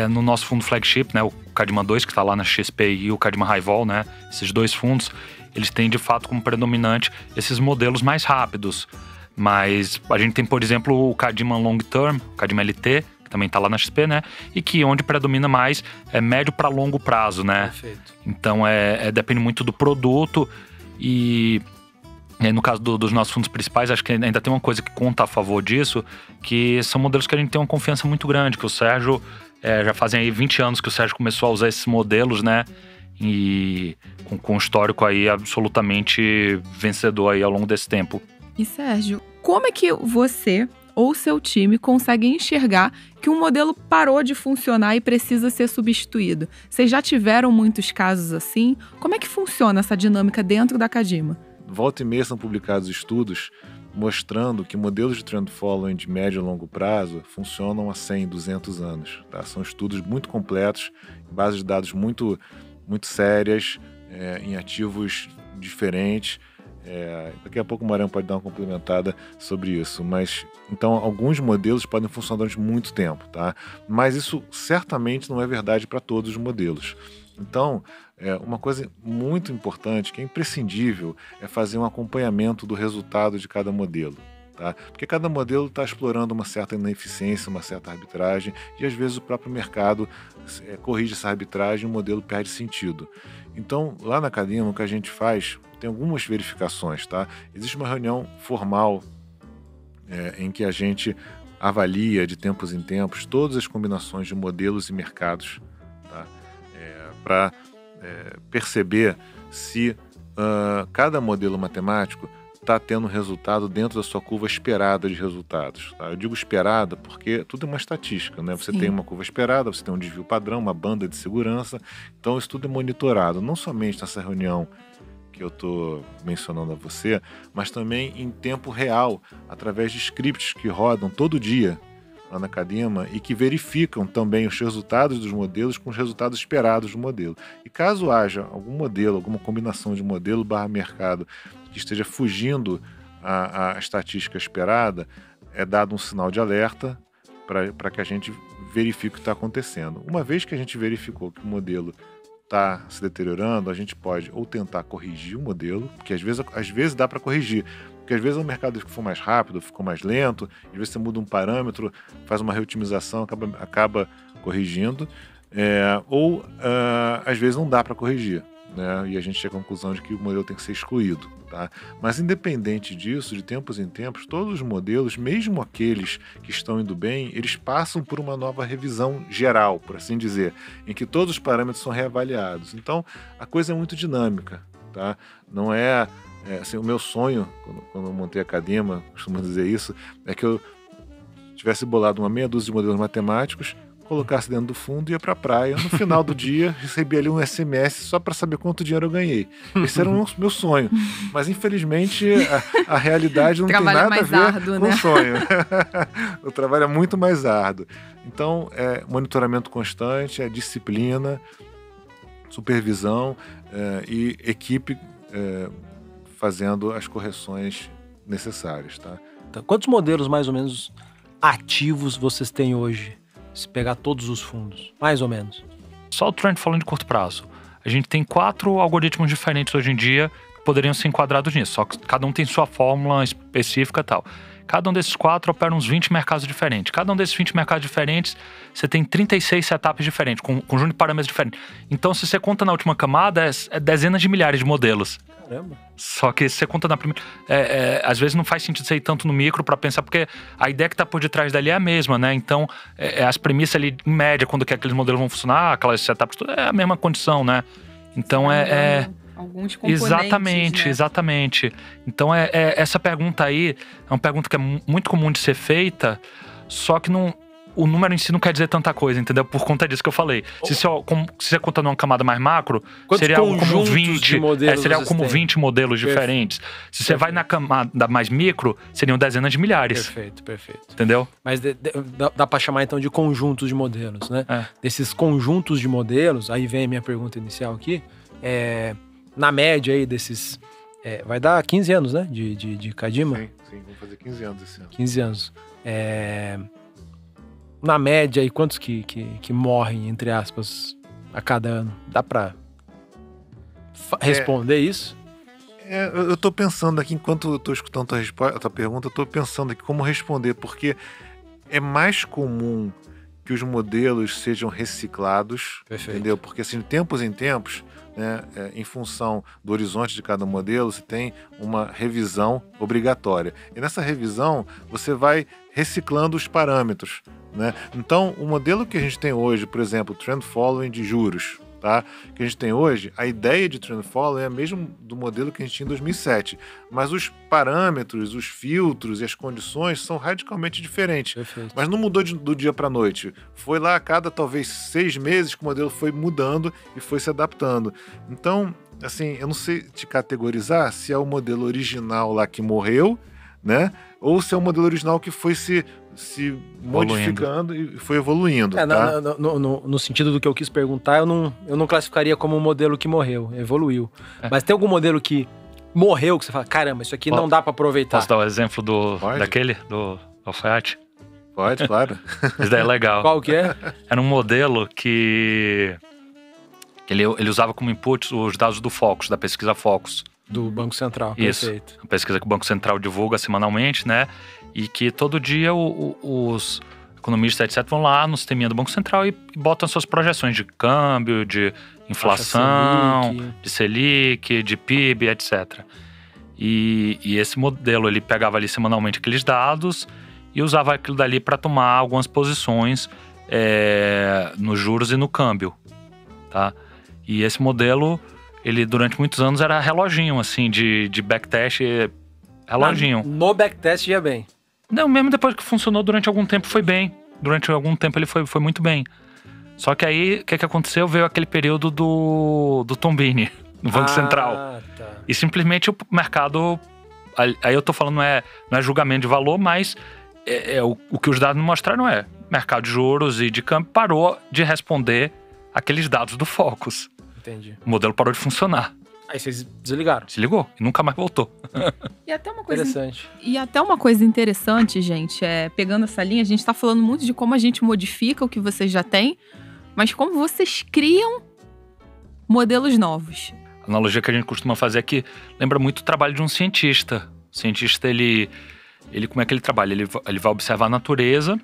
no nosso fundo flagship, né, o Cadima 2, que está lá na XP, e o Cadima High Vol, né, esses dois fundos, eles têm de fato como predominante esses modelos mais rápidos. Mas a gente tem, por exemplo, o Cadima Long Term, o Cadima LT, que também está lá na XP, né? E que onde predomina mais é médio para longo prazo, né? Perfeito. Então, depende muito do produto e no caso dos nossos fundos principais, acho que ainda tem uma coisa que conta a favor disso, que são modelos que a gente tem uma confiança muito grande, que o Sérgio, já fazem aí 20 anos que o Sérgio começou a usar esses modelos, né? E com um histórico aí absolutamente vencedor aí ao longo desse tempo. E Sérgio, como é que você ou seu time conseguem enxergar que um modelo parou de funcionar e precisa ser substituído? Vocês já tiveram muitos casos assim? Como é que funciona essa dinâmica dentro da Cadima? Volta e meia são publicados estudos mostrando que modelos de trend following de médio e longo prazo funcionam há 100, 200 anos. Tá? São estudos muito completos, bases de dados muito, muito sérias, em ativos diferentes. Daqui a pouco o Marião pode dar uma complementada sobre isso, mas então alguns modelos podem funcionar durante muito tempo, tá? Mas isso certamente não é verdade para todos os modelos. Então, uma coisa muito importante, que é imprescindível, é fazer um acompanhamento do resultado de cada modelo. Tá? Porque cada modelo está explorando uma certa ineficiência, uma certa arbitragem, e às vezes o próprio mercado corrige essa arbitragem e o modelo perde sentido. Então, lá na Cadima, o que a gente faz, tem algumas verificações. Tá? Existe uma reunião formal em que a gente avalia de tempos em tempos todas as combinações de modelos e mercados, tá? Para perceber se cada modelo matemático está tendo resultado dentro da sua curva esperada de resultados. Tá? Eu digo esperada porque tudo é uma estatística, né? Você tem uma curva esperada, você tem um desvio padrão, uma banda de segurança, então isso tudo é monitorado, não somente nessa reunião que eu estou mencionando a você, mas também em tempo real, através de scripts que rodam todo dia lá na Cadima e que verificam também os resultados dos modelos com os resultados esperados do modelo. E caso haja algum modelo, alguma combinação de modelo / mercado que esteja fugindo à estatística esperada, é dado um sinal de alerta para que a gente verifique o que está acontecendo. Uma vez que a gente verificou que o modelo está se deteriorando, a gente pode ou tentar corrigir o modelo, porque às vezes dá para corrigir, porque às vezes o mercado ficou mais rápido, ficou mais lento, às vezes você muda um parâmetro, faz uma reotimização, acaba corrigindo, ou às vezes não dá para corrigir. né? E a gente chega à conclusão de que o modelo tem que ser excluído, tá? Mas independente disso, de tempos em tempos, todos os modelos, mesmo aqueles que estão indo bem, eles passam por uma nova revisão geral, por assim dizer, em que todos os parâmetros são reavaliados. Então, a coisa é muito dinâmica, tá? Não é assim, o meu sonho, quando eu montei a Cadima, costumo dizer isso, é que eu tivesse bolado uma meia dúzia de modelos matemáticos, colocasse dentro do fundo e ia pra praia. No final do dia, recebia ali um SMS só para saber quanto dinheiro eu ganhei. Esse era o meu sonho. Mas, infelizmente, a realidade não tem nada a ver árduo, com o sonho. O trabalho é muito mais árduo. Então, monitoramento constante, disciplina, supervisão e equipe fazendo as correções necessárias, tá? Quantos modelos, mais ou menos, ativos vocês têm hoje? Se pegar todos os fundos, mais ou menos. Só o trend falando de curto prazo. A gente tem 4 algoritmos diferentes hoje em dia que poderiam ser enquadrados nisso, só que cada um tem sua fórmula específica e tal. Cada um desses 4 opera uns 20 mercados diferentes. Cada um desses 20 mercados diferentes, você tem 36 setups diferentes, com um conjunto de parâmetros diferentes. Então, se você conta na última camada, é dezenas de milhares de modelos. Caramba. Só que se você conta na primeira... às vezes não faz sentido você ir tanto no micro para pensar, porque a ideia que está por detrás dali é a mesma, né? Então, as premissas ali, em média, quando que aqueles modelos vão funcionar, aquelas setups, tudo é a mesma condição, né? Então, alguns componentes, exatamente, né? Exatamente. Então, essa pergunta aí é uma pergunta que é muito comum de ser feita, só que não... O número em si não quer dizer tanta coisa, entendeu? Por conta disso que eu falei. Se você conta numa camada mais macro, seria algo como 20 modelos. Seria algo como 20 modelos diferentes. Se você vai na camada mais micro, seriam dezenas de milhares. Perfeito. Entendeu? Mas dá pra chamar então de conjuntos de modelos, né? Desses conjuntos de modelos, aí vem a minha pergunta inicial aqui. Na média aí desses. Vai dar 15 anos, né? De Cadima? Sim, vamos fazer 15 anos esse ano. 15 anos. Na média, aí, quantos que morrem, entre aspas, a cada ano? Dá pra responder isso? Eu tô pensando aqui, enquanto eu tô escutando a tua pergunta, eu tô pensando aqui como responder, porque é mais comum que os modelos sejam reciclados, entendeu? Porque, assim, de tempos em tempos, né, em função do horizonte de cada modelo, você tem uma revisão obrigatória. E nessa revisão, você vai reciclando os parâmetros, né? Então, o modelo que a gente tem hoje, por exemplo, Trend Following de juros, tá? Que a gente tem hoje, a ideia de Trend Following é a mesma do modelo que a gente tinha em 2007, mas os parâmetros, os filtros e as condições são radicalmente diferentes. Perfeito. Mas não mudou do dia para a noite. Foi lá a cada, talvez, 6 meses que o modelo foi mudando e foi se adaptando. Então, assim, eu não sei te categorizar se é o modelo original lá que morreu, né? Ou se é o modelo original que foi se modificando e foi evoluindo. Tá? No sentido do que eu quis perguntar, eu não classificaria como um modelo que morreu, evoluiu. Mas tem algum modelo que morreu, que você fala, caramba, isso aqui não dá pra aproveitar? Posso dar o exemplo daquele, do alfaiate? Pode, claro. Isso daí é legal. Qual que é? Era um modelo que ele usava como input os dados do Focus, da pesquisa Focus. Do Banco Central, isso. Perfeito. A pesquisa que o Banco Central divulga semanalmente, né? E que todo dia os economistas, etc., vão lá no sisteminha do Banco Central e botam suas projeções de câmbio, de inflação, de Selic, de PIB, etc. E esse modelo, ele pegava ali semanalmente aqueles dados e usava aquilo dali para tomar algumas posições nos juros e no câmbio, tá? E esse modelo, ele durante muitos anos era reloginho, assim, de backtest, reloginho. No backtest ia bem. Não, mesmo depois que funcionou durante algum tempo foi bem. Durante algum tempo ele foi muito bem. Só que aí, o que aconteceu? Veio aquele período do Tombini, no Banco Central. Tá. E simplesmente o mercado... Aí eu tô falando, não é julgamento de valor, mas o que os dados mostraram mercado de juros e de câmbio parou de responder aqueles dados do Focus. Entendi. O modelo parou de funcionar. Aí vocês desligaram. Desligou e nunca mais voltou. E até uma coisa Interessante. E até uma coisa interessante, gente, pegando essa linha, a gente tá falando muito de como a gente modifica o que vocês já têm, mas como vocês criam modelos novos. A analogia que a gente costuma fazer é que lembra muito o trabalho de um cientista. O cientista, ele como é que ele trabalha? Ele vai observar a natureza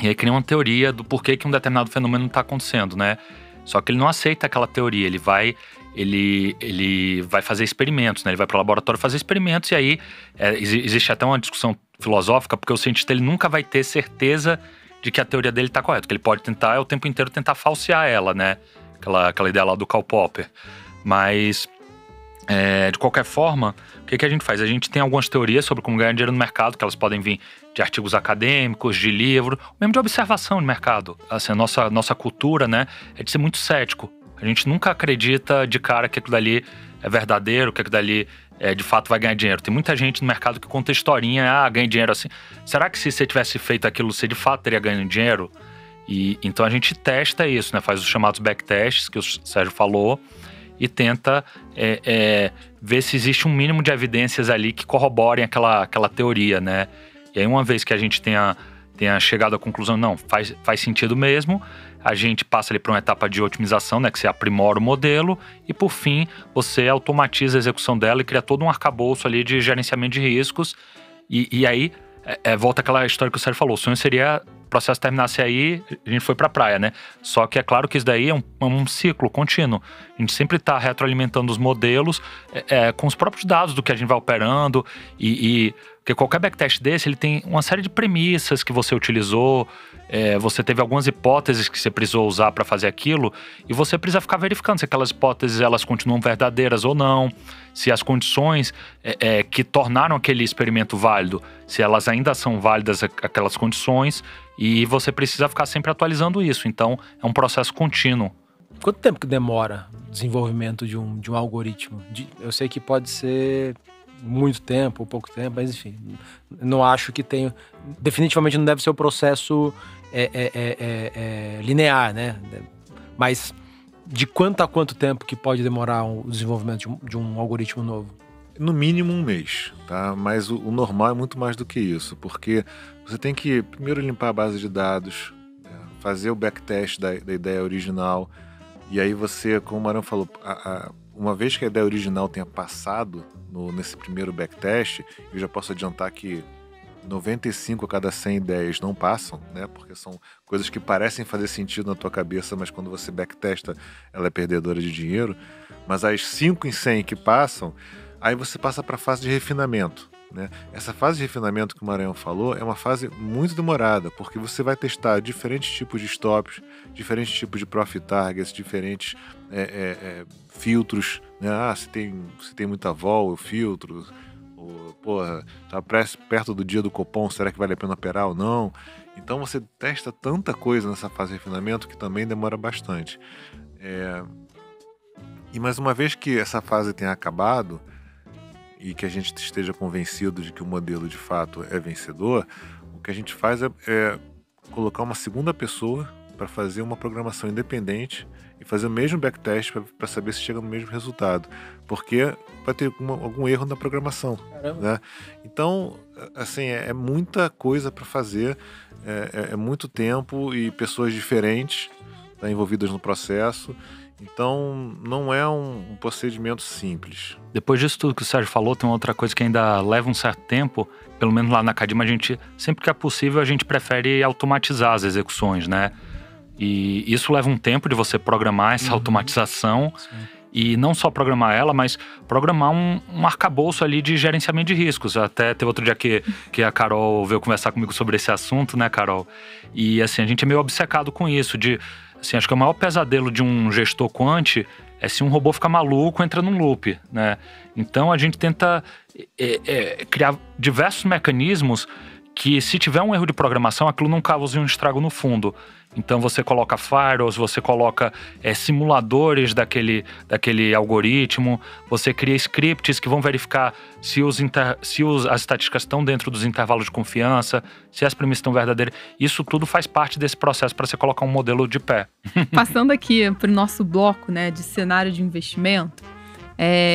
e aí cria uma teoria do porquê que um determinado fenômeno está acontecendo, né? Só que ele não aceita aquela teoria, ele vai fazer experimentos, né? Ele vai para o laboratório fazer experimentos e aí existe até uma discussão filosófica, porque o cientista ele nunca vai ter certeza de que a teoria dele está correta, que ele pode tentar o tempo inteiro tentar falsear ela, né? Aquela ideia lá do Karl Popper. Mas, de qualquer forma, o que a gente faz? A gente tem algumas teorias sobre como ganhar dinheiro no mercado, que elas podem vir de artigos acadêmicos, de livro, mesmo de observação no mercado. Assim, a nossa cultura, né, é de ser muito cético. A gente nunca acredita de cara que aquilo dali é verdadeiro, que aquilo dali de fato vai ganhar dinheiro. Tem muita gente no mercado que conta historinha, ganha dinheiro assim. Será que se você tivesse feito aquilo, você de fato teria ganho dinheiro? E então a gente testa isso, né? Faz os chamados backtests, que o Sérgio falou, e tenta ver se existe um mínimo de evidências ali que corroborem aquela teoria, né? E aí uma vez que a gente tenha chegado à conclusão, não, faz sentido mesmo, a gente passa ali para uma etapa de otimização, né, que você aprimora o modelo e, por fim, você automatiza a execução dela e cria todo um arcabouço ali de gerenciamento de riscos. E aí, volta aquela história que o Sérgio falou, o sonho seria o processo terminasse aí, a gente foi para a praia, né? Só que é claro que isso daí é um ciclo contínuo. A gente sempre está retroalimentando os modelos com os próprios dados do que a gente vai operando porque qualquer backtest desse, ele tem uma série de premissas que você utilizou, você teve algumas hipóteses que você precisou usar para fazer aquilo, e você precisa ficar verificando se aquelas hipóteses elas continuam verdadeiras ou não, se as condições que tornaram aquele experimento válido, se elas ainda são válidas aquelas condições, e você precisa ficar sempre atualizando isso. Então, é um processo contínuo. Quanto tempo que demora o desenvolvimento de um algoritmo? Eu sei que pode ser muito tempo ou pouco tempo, mas enfim, não acho que tenha... Definitivamente não deve ser o processo linear, né? Mas de quanto a quanto tempo que pode demorar o desenvolvimento de um algoritmo novo? No mínimo 1 mês, tá? Mas o normal é muito mais do que isso, porque você tem que primeiro limpar a base de dados, fazer o backtest da ideia original, e aí você, como o Marão falou, uma vez que a ideia original tenha passado nesse primeiro backtest, eu já posso adiantar que 95 a cada 100 ideias não passam, né? Porque são coisas que parecem fazer sentido na tua cabeça, mas quando você backtesta, ela é perdedora de dinheiro. Mas as 5 em 100 que passam, aí você passa para a fase de refinamento, né? Essa fase de refinamento que o Maranhão falou é uma fase muito demorada, porque você vai testar diferentes tipos de stops, diferentes tipos de profit targets, diferentes filtros, né? Se tem muita vol, eu filtro. Porra, tá perto do dia do Copom, será que vale a pena operar ou não? Então você testa tanta coisa nessa fase de refinamento que também demora bastante. E mais uma vez que essa fase tenha acabado e que a gente esteja convencido de que o modelo de fato é vencedor, o que a gente faz é colocar uma segunda pessoa para fazer uma programação independente e fazer o mesmo backtest para saber se chega no mesmo resultado, porque vai ter algum erro na programação, né? Então, assim, é muita coisa para fazer, é muito tempo e pessoas diferentes envolvidas no processo. Então, não é um procedimento simples. Depois disso tudo que o Sérgio falou, tem uma outra coisa que ainda leva um certo tempo. Pelo menos lá na Cadima, a gente, sempre que é possível, a gente prefere automatizar as execuções, né? E isso leva um tempo de você programar essa automatização. Sim. E não só programar ela, mas programar um arcabouço ali de gerenciamento de riscos. Até teve outro dia que a Carol veio conversar comigo sobre esse assunto, né, Carol? E assim, a gente é meio obcecado com isso, assim, acho que o maior pesadelo de um gestor quant é se um robô ficar maluco, entra num loop, né? Então a gente tenta criar diversos mecanismos que, se tiver um erro de programação, aquilo não cause um estrago no fundo. Então você coloca firewalls, você coloca simuladores daquele algoritmo, você cria scripts que vão verificar se as estatísticas estão dentro dos intervalos de confiança, se as premissas estão verdadeiras. Isso tudo faz parte desse processo para você colocar um modelo de pé. Passando aqui para o nosso bloco, né, de cenário de investimento,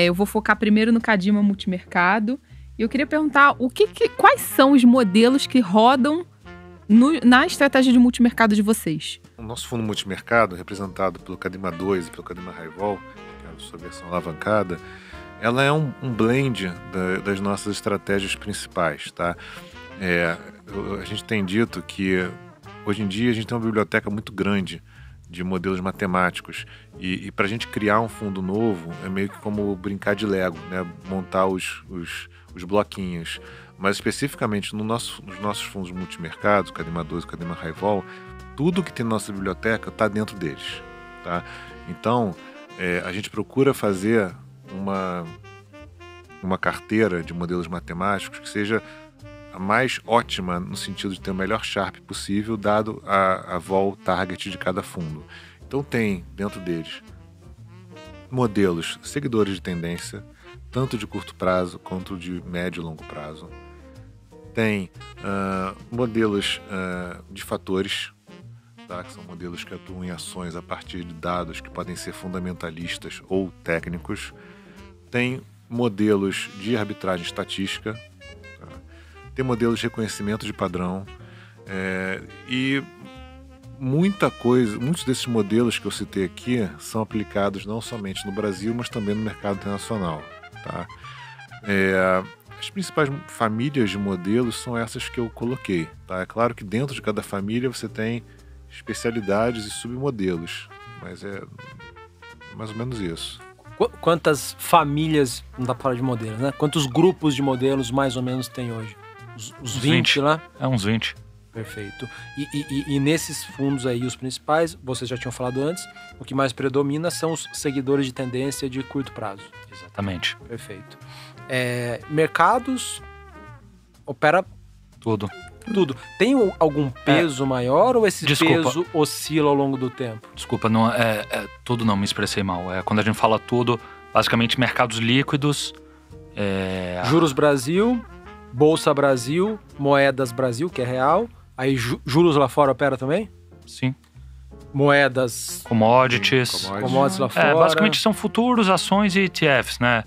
eu vou focar primeiro no Cadima Multimercado. E eu queria perguntar quais são os modelos que rodam na estratégia de multimercado de vocês. O nosso fundo multimercado, representado pelo Cadima 2 e pelo Cadima Highvol, que é a sua versão alavancada, ela é um blend das nossas estratégias principais, tá? A gente tem dito que hoje em dia a gente tem uma biblioteca muito grande de modelos matemáticos. E para a gente criar um fundo novo, é meio que como brincar de Lego, né? Montar os bloquinhos. Mas especificamente nos nossos fundos multimercados, o Cadima 2 e o Cadima High-Vol, tudo que tem na nossa biblioteca está dentro deles. Tá? Então, a gente procura fazer uma carteira de modelos matemáticos que seja a mais ótima no sentido de ter o melhor Sharpe possível, dado a vol target de cada fundo. Então tem dentro deles modelos seguidores de tendência, tanto de curto prazo quanto de médio e longo prazo. Tem modelos de fatores, tá? Que são modelos que atuam em ações a partir de dados que podem ser fundamentalistas ou técnicos. Tem modelos de arbitragem estatística, tá? Tem modelos de reconhecimento de padrão, e muitos desses modelos que eu citei aqui são aplicados não somente no Brasil, mas também no mercado internacional, tá? As principais famílias de modelos são essas que eu coloquei, tá? É claro que dentro de cada família você tem especialidades e submodelos, mas é mais ou menos isso. Quantas famílias, não dá para falar de modelos, né? Quantos grupos de modelos mais ou menos tem hoje? Uns 20 lá? Uns 20. Perfeito. E nesses fundos aí, os principais, vocês já tinham falado antes, o que mais predomina são os seguidores de tendência de curto prazo. Exatamente. Perfeito. Mercados, opera tudo. Tem algum peso maior ou esse peso oscila ao longo do tempo? Desculpa, não, tudo não, me expressei mal. Quando a gente fala tudo, basicamente mercados líquidos. Juros Brasil, Bolsa Brasil, Moedas Brasil, que é real. Aí juros lá fora opera também? Sim. Moedas... Commodities lá fora. Basicamente são futuros, ações e ETFs, né?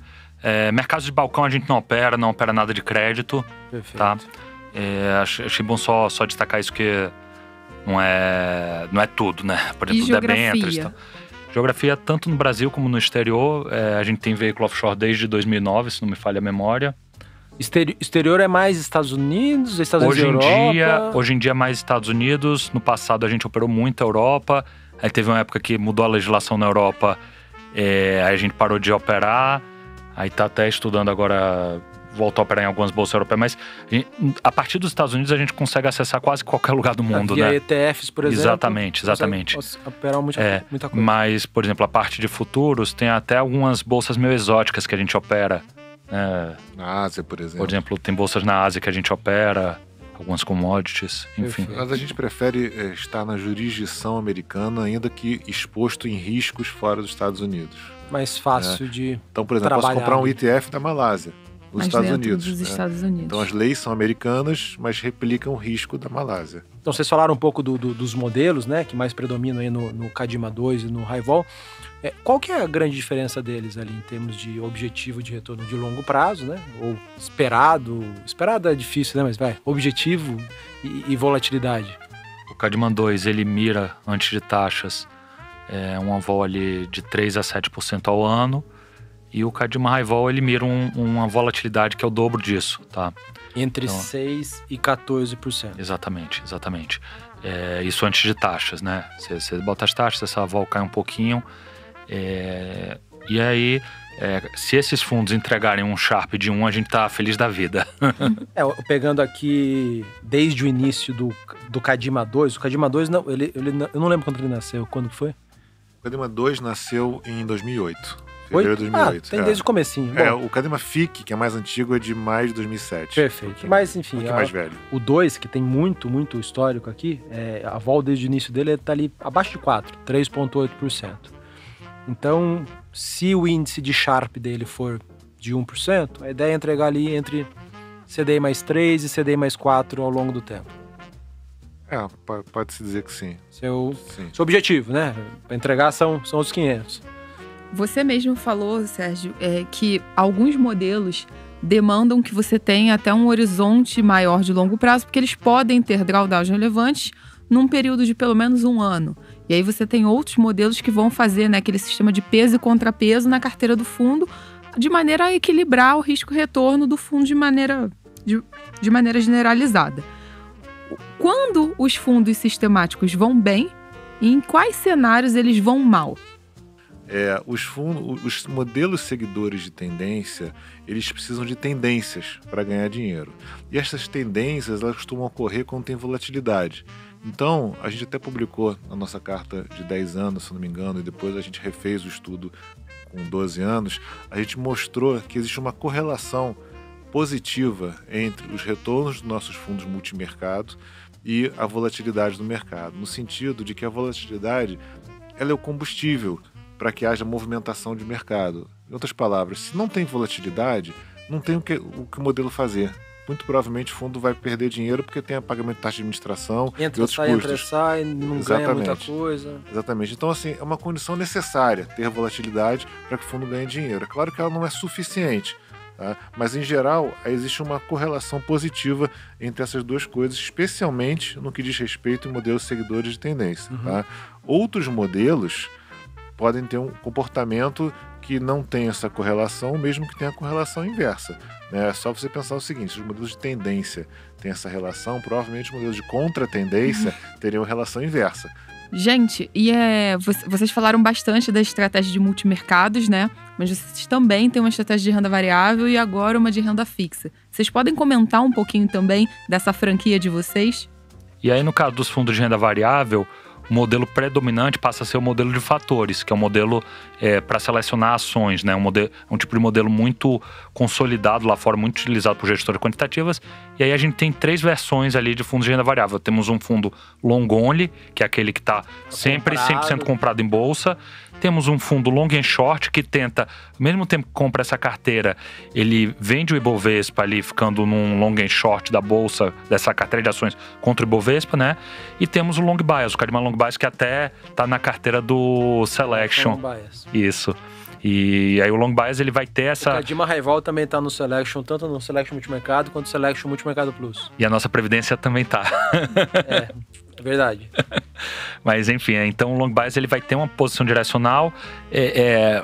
Mercados de balcão a gente não opera nada de crédito. Perfeito. Tá? Achei bom só destacar isso, que não é tudo, né? Por exemplo, debêntures. Geografia, tanto no Brasil como no exterior. A gente tem veículo offshore desde 2009, se não me falha a memória. Exterior é mais Estados Unidos, Estados Unidos e Europa? Hoje em dia é mais Estados Unidos. No passado a gente operou muito a Europa. Aí teve uma época que mudou a legislação na Europa. Aí a gente parou de operar. Aí tá até estudando agora, voltou a operar em algumas bolsas europeias. Mas a partir dos Estados Unidos a gente consegue acessar quase qualquer lugar do mundo, via né? ETFs, por exemplo. Exatamente. Operar muita coisa. Mas, por exemplo, a parte de futuros tem até algumas bolsas meio exóticas que a gente opera. Na Ásia, por exemplo. Por exemplo, tem bolsas na Ásia que a gente opera, algumas commodities, enfim. Mas a gente prefere estar na jurisdição americana, ainda que exposto em riscos fora dos Estados Unidos. Mais fácil de Então, por exemplo, posso comprar um ETF da Malásia, nos Estados Unidos. Dos Estados Unidos. Então, as leis são americanas, mas replicam o risco da Malásia. Então, vocês falaram um pouco dos modelos, né, que mais predominam aí no Cadima 2 e no High-Vol. Qual que é a grande diferença deles ali em termos de objetivo de retorno de longo prazo, né? Ou esperado é difícil, né? Mas objetivo e volatilidade. O Cadima 2, ele mira, antes de taxas, uma vol ali de 3 a 7% ao ano. E o Cadima High-Vol, ele mira uma volatilidade que é o dobro disso, tá? Entre 6% e 14%. Exatamente. Isso antes de taxas, né? Você bota as taxas, essa vol cai um pouquinho. E aí, se esses fundos entregarem um Sharpe de 1, a gente tá feliz da vida. Pegando aqui desde o início do Cadima 2, o Cadima 2, não, eu não lembro quando ele nasceu, quando foi? O Cadima 2 nasceu em 2008. Fevereiro de 2008. Tem desde o comecinho. O Cadima FIC, que é mais antigo, é de maio de 2007. Perfeito. Mas, enfim, mais velho. O 2, que tem muito histórico aqui, a vol desde o início dele tá ali abaixo de 4, 3,8%. Então, se o índice de Sharpe dele for de 1%, a ideia é entregar ali entre CDI mais 3 e CDI mais 4 ao longo do tempo. Pode-se dizer que sim. Seu objetivo, né? Para entregar são os 500. Você mesmo falou, Sérgio, que alguns modelos demandam que você tenha até um horizonte maior de longo prazo, porque eles podem ter drawdowns relevantes num período de pelo menos 1 ano. E aí você tem outros modelos que vão fazer, né, aquele sistema de peso e contrapeso na carteira do fundo, de maneira a equilibrar o risco-retorno do fundo de maneira generalizada. Quando os fundos sistemáticos vão bem, E em quais cenários eles vão mal? Os modelos seguidores de tendência, eles precisam de tendências para ganhar dinheiro. E essas tendências, elas costumam ocorrer quando tem volatilidade. Então, a gente até publicou a nossa carta de 10 anos, se não me engano, e depois a gente refez o estudo com 12 anos. A gente mostrou que existe uma correlação positiva entre os retornos dos nossos fundos multimercados e a volatilidade do mercado, no sentido de que a volatilidade ela é o combustível para que haja movimentação de mercado. Em outras palavras, se não tem volatilidade, não tem o que o modelo fazer. Muito provavelmente o fundo vai perder dinheiro porque tem pagamento de taxa de administração e outros custos. Entra, sai, não ganha muita coisa. Exatamente. Então, assim, é uma condição necessária ter volatilidade para que o fundo ganhe dinheiro. É claro que ela não é suficiente, tá? Mas, em geral, existe uma correlação positiva entre essas duas coisas, especialmente no que diz respeito a modelos seguidores de tendência. Tá? Outros modelos podem ter um comportamento que não tem essa correlação, mesmo que tenha a correlação inversa. É só você pensar o seguinte: se os modelos de tendência têm essa relação, provavelmente os modelos de contra-tendência teriam relação inversa. Gente, vocês falaram bastante da estratégia de multimercados, né? Mas vocês também têm uma estratégia de renda variável e agora uma de renda fixa. Vocês podem comentar um pouquinho também dessa franquia de vocês? E aí, no caso dos fundos de renda variável, o modelo predominante passa a ser o modelo de fatores, que é um modelo para selecionar ações, né? Um tipo de modelo muito consolidado lá fora, muito utilizado por gestoras quantitativas. E aí a gente tem 3 versões ali de fundos de renda variável. Temos um fundo long only, que é aquele que está sempre 100% comprado em bolsa. Temos um fundo long and short que tenta, ao mesmo tempo que compra essa carteira, ele vende o Ibovespa ali, ficando num long and short da bolsa, dessa carteira de ações contra o Ibovespa, né? E temos o long bias, o Cadima Long Bias, que até tá na carteira do Selection. Long bias. Isso. E aí o long bias, ele vai ter essa... O Cadima Rival também tá no Selection, tanto no Selection Multimercado quanto no Selection Multimercado Plus. E a nossa Previdência também tá. É verdade. Mas enfim, então o long bias ele vai ter uma posição direcional,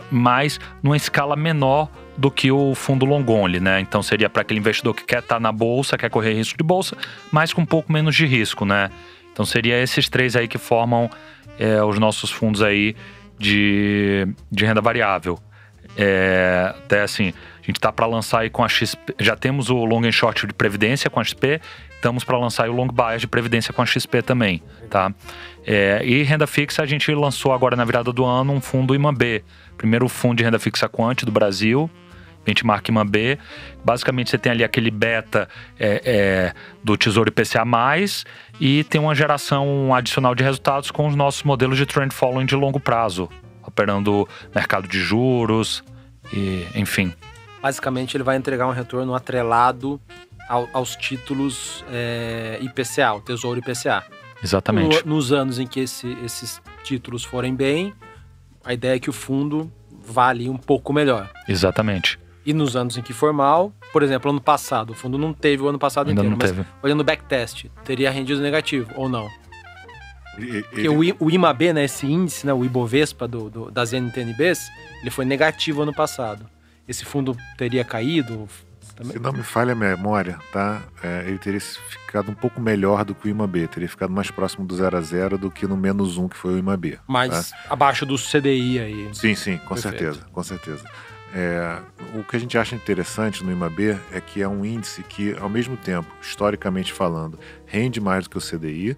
mas numa escala menor do que o fundo long only, né? Então seria para aquele investidor que quer estar na bolsa, quer correr risco de bolsa, mas com um pouco menos de risco, né? Então seria esses 3 aí que formam os nossos fundos aí de renda variável. Até assim, a gente tá para lançar aí com a XP, já temos o long and short de Previdência com a XP, estamos para lançar o long bias de Previdência com a XP também, tá? E renda fixa, a gente lançou agora na virada do ano um fundo IMAB, primeiro fundo de renda fixa quant do Brasil, benchmark IMAB. Basicamente você tem ali aquele beta do Tesouro IPCA+, e tem uma geração adicional de resultados com os nossos modelos de trend following de longo prazo, operando mercado de juros, e enfim. Basicamente ele vai entregar um retorno atrelado aos títulos IPCA, o Tesouro IPCA. Exatamente. Nos anos em que esses títulos forem bem, a ideia é que o fundo vale um pouco melhor. Exatamente. E nos anos em que for mal, por exemplo, ano passado, o fundo não teve o ano passado Ainda inteiro, não mas teve. olhando o backtest, teria rendido negativo ou não? Porque o IMAB, né, esse índice, né, o Ibovespa das NTNBs, ele foi negativo ano passado. Esse fundo teria caído? Também? Se não me falha a memória, tá? Ele teria ficado um pouco melhor do que o IMAB, teria ficado mais próximo do 0 a 0 do que no -1 que foi o IMAB. Mas tá? abaixo do CDI aí. Sim, com Perfeito. certeza, com certeza. O que a gente acha interessante no IMAB é que é um índice que, ao mesmo tempo, historicamente falando, rende mais do que o CDI,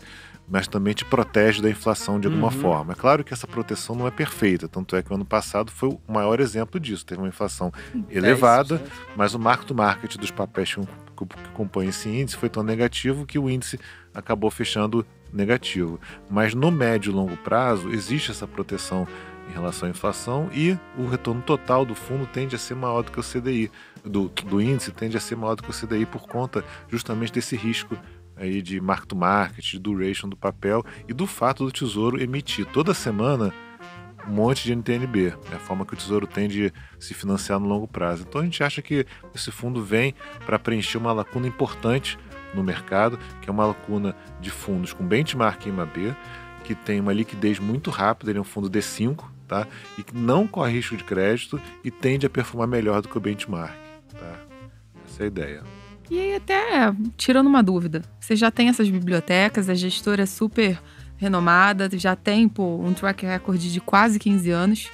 mas também te protege da inflação de alguma forma. É claro que essa proteção não é perfeita, tanto é que o ano passado foi o maior exemplo disso. Teve uma inflação elevada, mas o mark to market dos papéis que compõem esse índice foi tão negativo que o índice acabou fechando negativo. Mas no médio e longo prazo existe essa proteção em relação à inflação e o retorno total do fundo tende a ser maior do que o CDI, do índice tende a ser maior do que o CDI por conta justamente desse risco aí de mark-to-market, de duration do papel e do fato do Tesouro emitir toda semana um monte de NTNB, a forma que o Tesouro tem de se financiar no longo prazo. Então a gente acha que esse fundo vem para preencher uma lacuna importante no mercado, que é uma lacuna de fundos com benchmark IMAB, que tem uma liquidez muito rápida, ele é um fundo D5, tá? E que não corre risco de crédito e tende a performar melhor do que o benchmark, tá? Essa é a ideia. E aí, até tirando uma dúvida, você já tem essas bibliotecas, a gestora é super renomada, já tem um track record de quase 15 anos.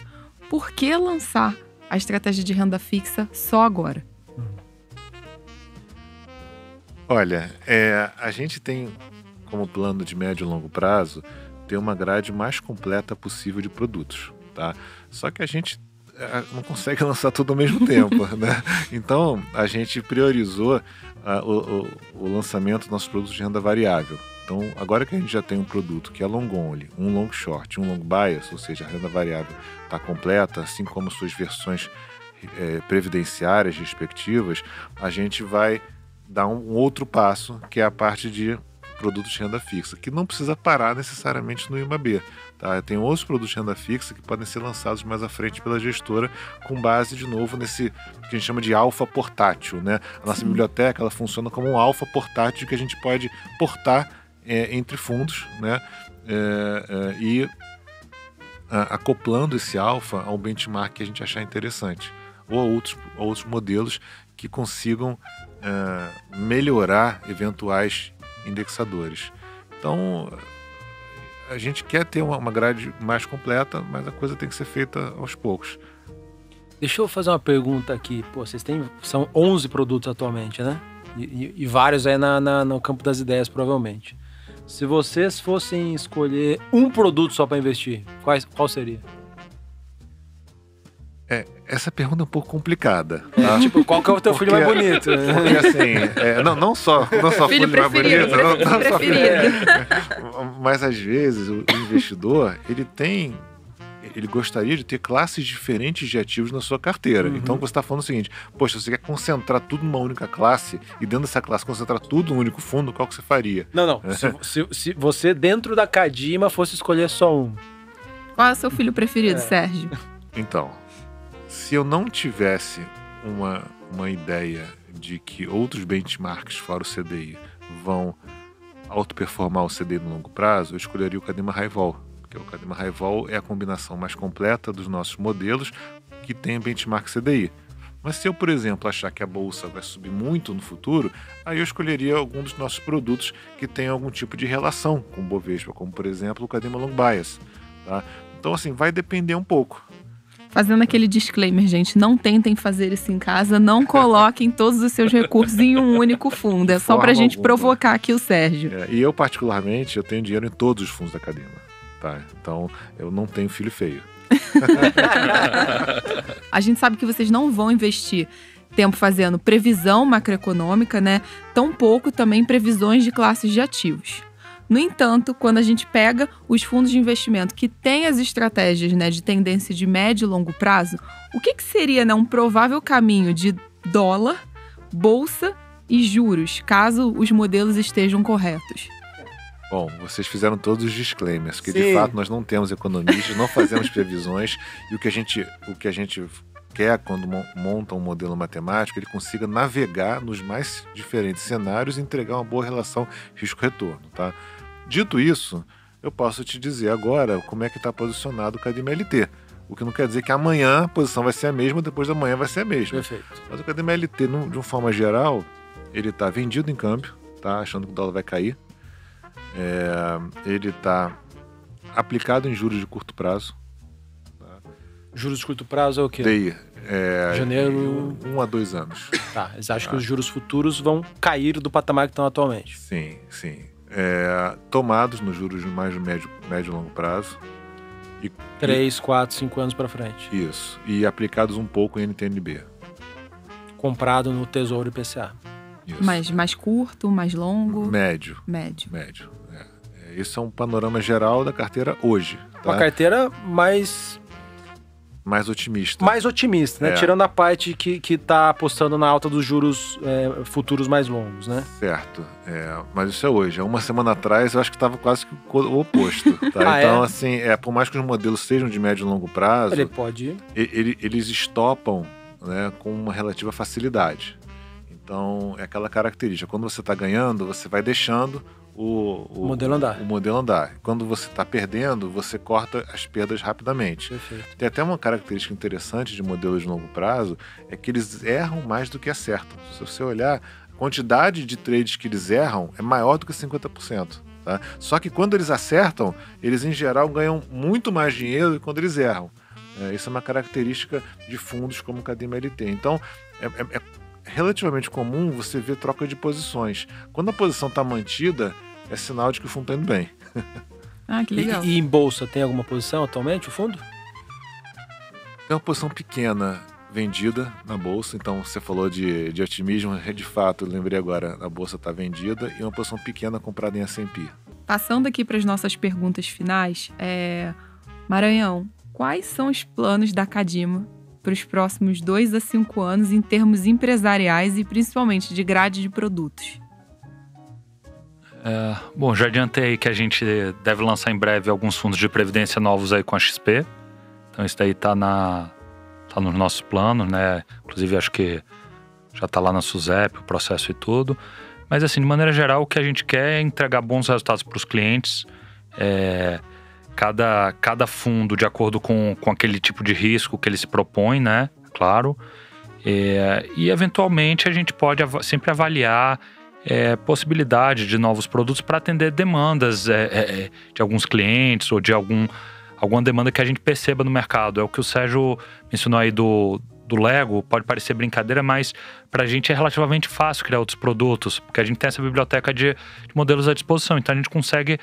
Por que lançar a estratégia de renda fixa só agora? Olha, a gente tem como plano de médio e longo prazo ter uma grade mais completa possível de produtos, tá? Só que a gente não consegue lançar tudo ao mesmo tempo, né? Então, a gente priorizou o lançamento dos nossos produtos de renda variável. Então, agora que a gente já tem um produto que é long only, um long short, um long bias, ou seja, a renda variável está completa, assim como suas versões previdenciárias respectivas, a gente vai dar um outro passo, que é a parte de produtos de renda fixa, que não precisa parar necessariamente no IMAB. Tá? Tem outros produtos de renda fixa que podem ser lançados mais à frente pela gestora, com base, de novo, nesse que a gente chama de alfa portátil. Né? A nossa biblioteca ela funciona como um alfa portátil que a gente pode portar entre fundos, né? E acoplando esse alfa a um benchmark que a gente achar interessante, ou a outros modelos que consigam melhorar eventuais indexadores. Então, a gente quer ter uma grade mais completa, mas a coisa tem que ser feita aos poucos. Deixa eu fazer uma pergunta aqui. Pô, são 11 produtos atualmente, né? E vários aí no campo das ideias, provavelmente. Se vocês fossem escolher um produto só para investir, qual seria? Essa pergunta é um pouco complicada. Tá? Tipo, qual que é o teu filho mais bonito? Porque assim, não só filho mais bonito, mas às vezes o investidor, ele gostaria de ter classes diferentes de ativos na sua carteira. Uhum. Então você está falando o seguinte: poxa, você quer concentrar tudo numa única classe e dentro dessa classe concentrar tudo num único fundo, qual que você faria? Não. Se você dentro da Cadima fosse escolher só um. Qual é o seu filho preferido, Sérgio? Então, se eu não tivesse uma ideia de que outros benchmarks fora o CDI vão autoperformar o CDI no longo prazo, eu escolheria o Cadima High Vol. Porque o Cadima High Vol é a combinação mais completa dos nossos modelos que tem benchmark CDI. Mas se eu, por exemplo, achar que a bolsa vai subir muito no futuro, aí eu escolheria algum dos nossos produtos que tem algum tipo de relação com o Bovespa, como, por exemplo, o Cadima Long Bias. Tá? Então, assim, vai depender um pouco. Fazendo aquele disclaimer, gente, não tentem fazer isso em casa, não coloquem todos os seus recursos em um único fundo. É só pra gente provocar aqui o Sérgio. E eu, particularmente, eu tenho dinheiro em todos os fundos da Cadima. Tá? Então, eu não tenho filho feio. A gente sabe que vocês não vão investir tempo fazendo previsão macroeconômica, né? Tampouco também previsões de classes de ativos. No entanto, quando a gente pega os fundos de investimento que têm as estratégias, né, de tendência de médio e longo prazo, o que seria, né, um provável caminho de dólar, bolsa e juros, caso os modelos estejam corretos? Bom, vocês fizeram todos os disclaimers, que de fato nós não temos economistas, não fazemos previsões, e o que a gente quer quando monta um modelo matemático, ele consiga navegar nos mais diferentes cenários e entregar uma boa relação risco-retorno, tá? Dito isso, eu posso te dizer agora como é que está posicionado o Cadima LT. O que não quer dizer que amanhã a posição vai ser a mesma, depois da manhã vai ser a mesma. Perfeito. Mas o Cadima LT, de uma forma geral, ele está vendido em câmbio, tá? Achando que o dólar vai cair. Ele está aplicado em juros de curto prazo. Tá? Juros de curto prazo é o quê? DI. Janeiro... 1 a 2 anos. Tá, eles acham que os juros futuros vão cair do patamar que estão atualmente. Sim. Tomados nos juros mais médio e longo prazo. 3, 4, 5 anos para frente. Isso. E aplicados um pouco em NTNB. Comprado no Tesouro IPCA. Isso. Mais curto, mais longo? Médio. Isso é um panorama geral da carteira hoje. Tá? Uma carteira mais otimista. Mais otimista, né? Tirando a parte que tá apostando na alta dos juros futuros mais longos, né? Certo. Mas isso é hoje. Uma semana atrás eu acho que estava quase que o oposto. Tá? Então, assim, por mais que os modelos sejam de médio e longo prazo, eles estopam, né, com uma relativa facilidade. Então, é aquela característica. Quando você está ganhando, você vai deixando o modelo andar. Quando você está perdendo, você corta as perdas rapidamente. Perfeito. Tem até uma característica interessante de modelos de longo prazo, é que eles erram mais do que acertam. Se você olhar, a quantidade de trades que eles erram é maior do que 50%. Tá? Só que quando eles acertam, eles em geral ganham muito mais dinheiro do que quando eles erram. Isso é uma característica de fundos como o Cadima LT. Então, é relativamente comum você ver troca de posições. Quando a posição está mantida, é sinal de que o fundo está indo bem. Ah, que legal. E em bolsa, tem alguma posição atualmente, o fundo? Tem uma posição pequena vendida na bolsa, então você falou de otimismo, de fato, eu lembrei agora, a bolsa está vendida, e uma posição pequena comprada em S&P. Passando aqui para as nossas perguntas finais, Maranhão, quais são os planos da Cadima para os próximos 2 a 5 anos em termos empresariais e principalmente de grade de produtos? Bom, já adiantei aí que a gente deve lançar em breve alguns fundos de previdência novos aí com a XP. Então isso daí tá nos nossos planos, né? Inclusive acho que já tá lá na SUSEP, o processo e tudo. Mas assim, de maneira geral, o que a gente quer é entregar bons resultados para os clientes. Cada fundo de acordo com aquele tipo de risco que ele se propõe, né? Claro. E eventualmente a gente pode sempre avaliar possibilidade de novos produtos para atender demandas de alguns clientes ou de alguma demanda que a gente perceba no mercado. É o que o Sérgio mencionou aí do Lego, pode parecer brincadeira, mas para a gente é relativamente fácil criar outros produtos, porque a gente tem essa biblioteca de modelos à disposição, então a gente consegue,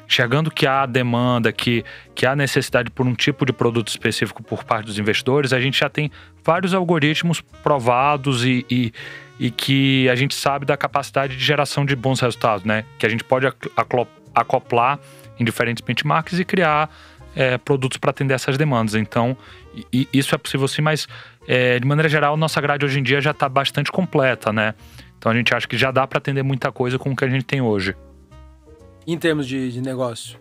enxergando que há demanda, que há necessidade por um tipo de produto específico por parte dos investidores, a gente já tem vários algoritmos provados e que a gente sabe da capacidade de geração de bons resultados, né? Que a gente pode acoplar em diferentes benchmarks e criar produtos para atender essas demandas. Então, isso é possível sim, mas de maneira geral, nossa grade hoje em dia já está bastante completa, né? Então a gente acha que já dá para atender muita coisa com o que a gente tem hoje. Em termos de negócio?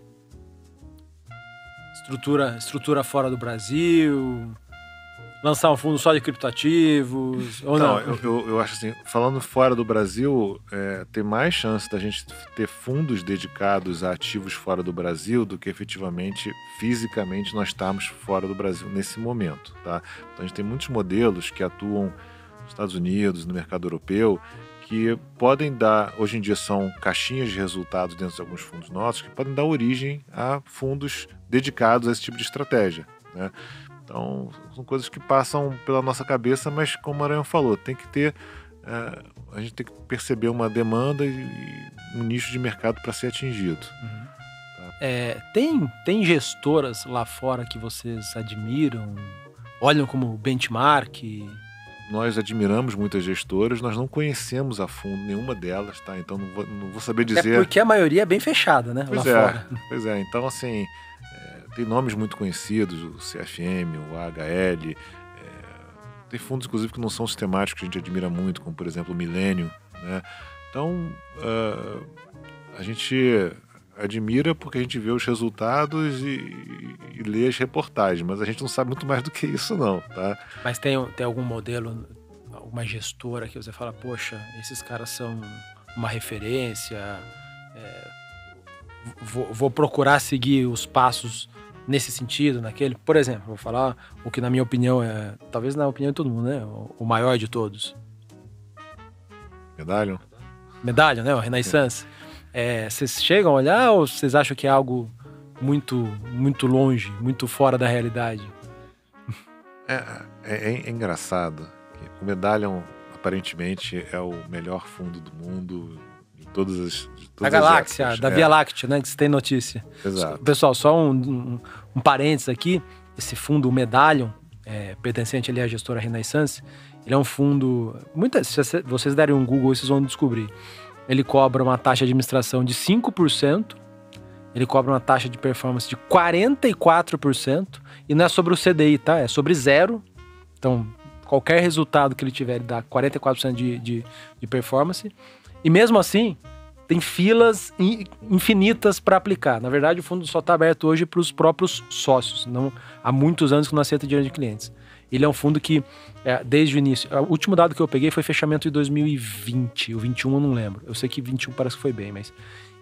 Estrutura fora do Brasil? Lançar um fundo só de criptoativos? Ou não? Eu acho assim, falando fora do Brasil, tem mais chance da gente ter fundos dedicados a ativos fora do Brasil do que efetivamente, fisicamente, nós estarmos fora do Brasil nesse momento. Tá? Então a gente tem muitos modelos que atuam nos Estados Unidos, no mercado europeu, que podem dar, hoje em dia são caixinhas de resultados dentro de alguns fundos nossos, que podem dar origem a fundos dedicados a esse tipo de estratégia, né? Então, são coisas que passam pela nossa cabeça, mas como o Maranhão falou, tem que ter, a gente tem que perceber uma demanda e um nicho de mercado para ser atingido. Uhum. Tem gestoras lá fora que vocês admiram, olham como benchmark? Nós admiramos muitas gestoras, nós não conhecemos a fundo nenhuma delas, tá? Então não vou saber dizer. Porque a maioria é bem fechada, né? Lá fora. Pois é, então assim, tem nomes muito conhecidos, o CFM, o AHL, tem fundos inclusive que não são sistemáticos, que a gente admira muito, como por exemplo o Millennium, né? Então a gente admira porque a gente vê os resultados e lê as reportagens, mas a gente não sabe muito mais do que isso não, tá? Mas tem algum modelo, alguma gestora que você fala, poxa, esses caras são uma referência, vou procurar seguir os passos nesse sentido, naquele? Por exemplo, vou falar o que na minha opinião talvez na opinião de todo mundo, né? O maior de todos. Medallion, né? O Renaissance. Vocês chegam a olhar ou vocês acham que é algo muito, muito longe, muito fora da realidade? É engraçado que o Medallion aparentemente é o melhor fundo do mundo de todas as da galáxia, épocas. Da Via Láctea, né? Que você tem notícia. Exato. Pessoal, só um parênteses aqui. Esse fundo, o Medallion, pertencente ali à gestora Renaissance, ele é um fundo... Se vocês derem um Google, vocês vão descobrir. Ele cobra uma taxa de administração de 5%, ele cobra uma taxa de performance de 44%, e não é sobre o CDI, tá? É sobre 0. Então, qualquer resultado que ele tiver, ele dá 44% de performance. E mesmo assim, tem filas infinitas para aplicar. Na verdade, o fundo só está aberto hoje para os próprios sócios. Não, há muitos anos que não aceita dinheiro de clientes. Ele é um fundo que, desde o início... O último dado que eu peguei foi fechamento de 2020. O 21 eu não lembro. Eu sei que 21 parece que foi bem, mas...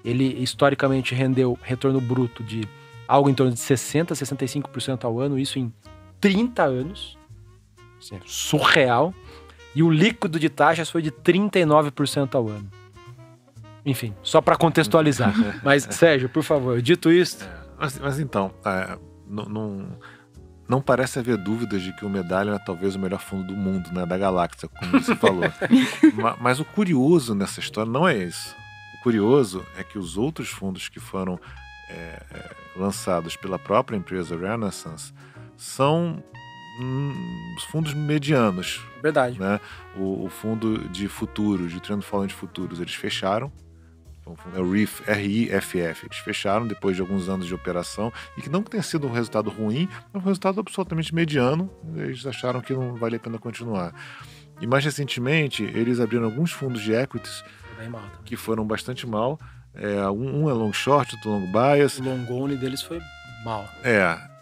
Ele, historicamente, rendeu retorno bruto de algo em torno de 60% a 65% ao ano. Isso em 30 anos. Assim, é surreal. E o líquido de taxas foi de 39% ao ano. Enfim, só para contextualizar. Mas, Sérgio, por favor, dito isso... Mas então, não parece haver dúvidas de que o Medallion é talvez o melhor fundo do mundo, né, da galáxia, como você falou. Mas o curioso nessa história não é isso. O curioso é que os outros fundos que foram lançados pela própria empresa Renaissance são fundos medianos. Verdade. Né? O fundo de futuros, de Trend Following de futuros, eles fecharam. É o RIFF. Eles fecharam depois de alguns anos de operação e que não tenha sido um resultado ruim, é um resultado absolutamente mediano. Eles acharam que não vale a pena continuar. E mais recentemente, eles abriram alguns fundos de equities que foram bastante mal. Um é long short, outro long bias. O long only deles foi mal.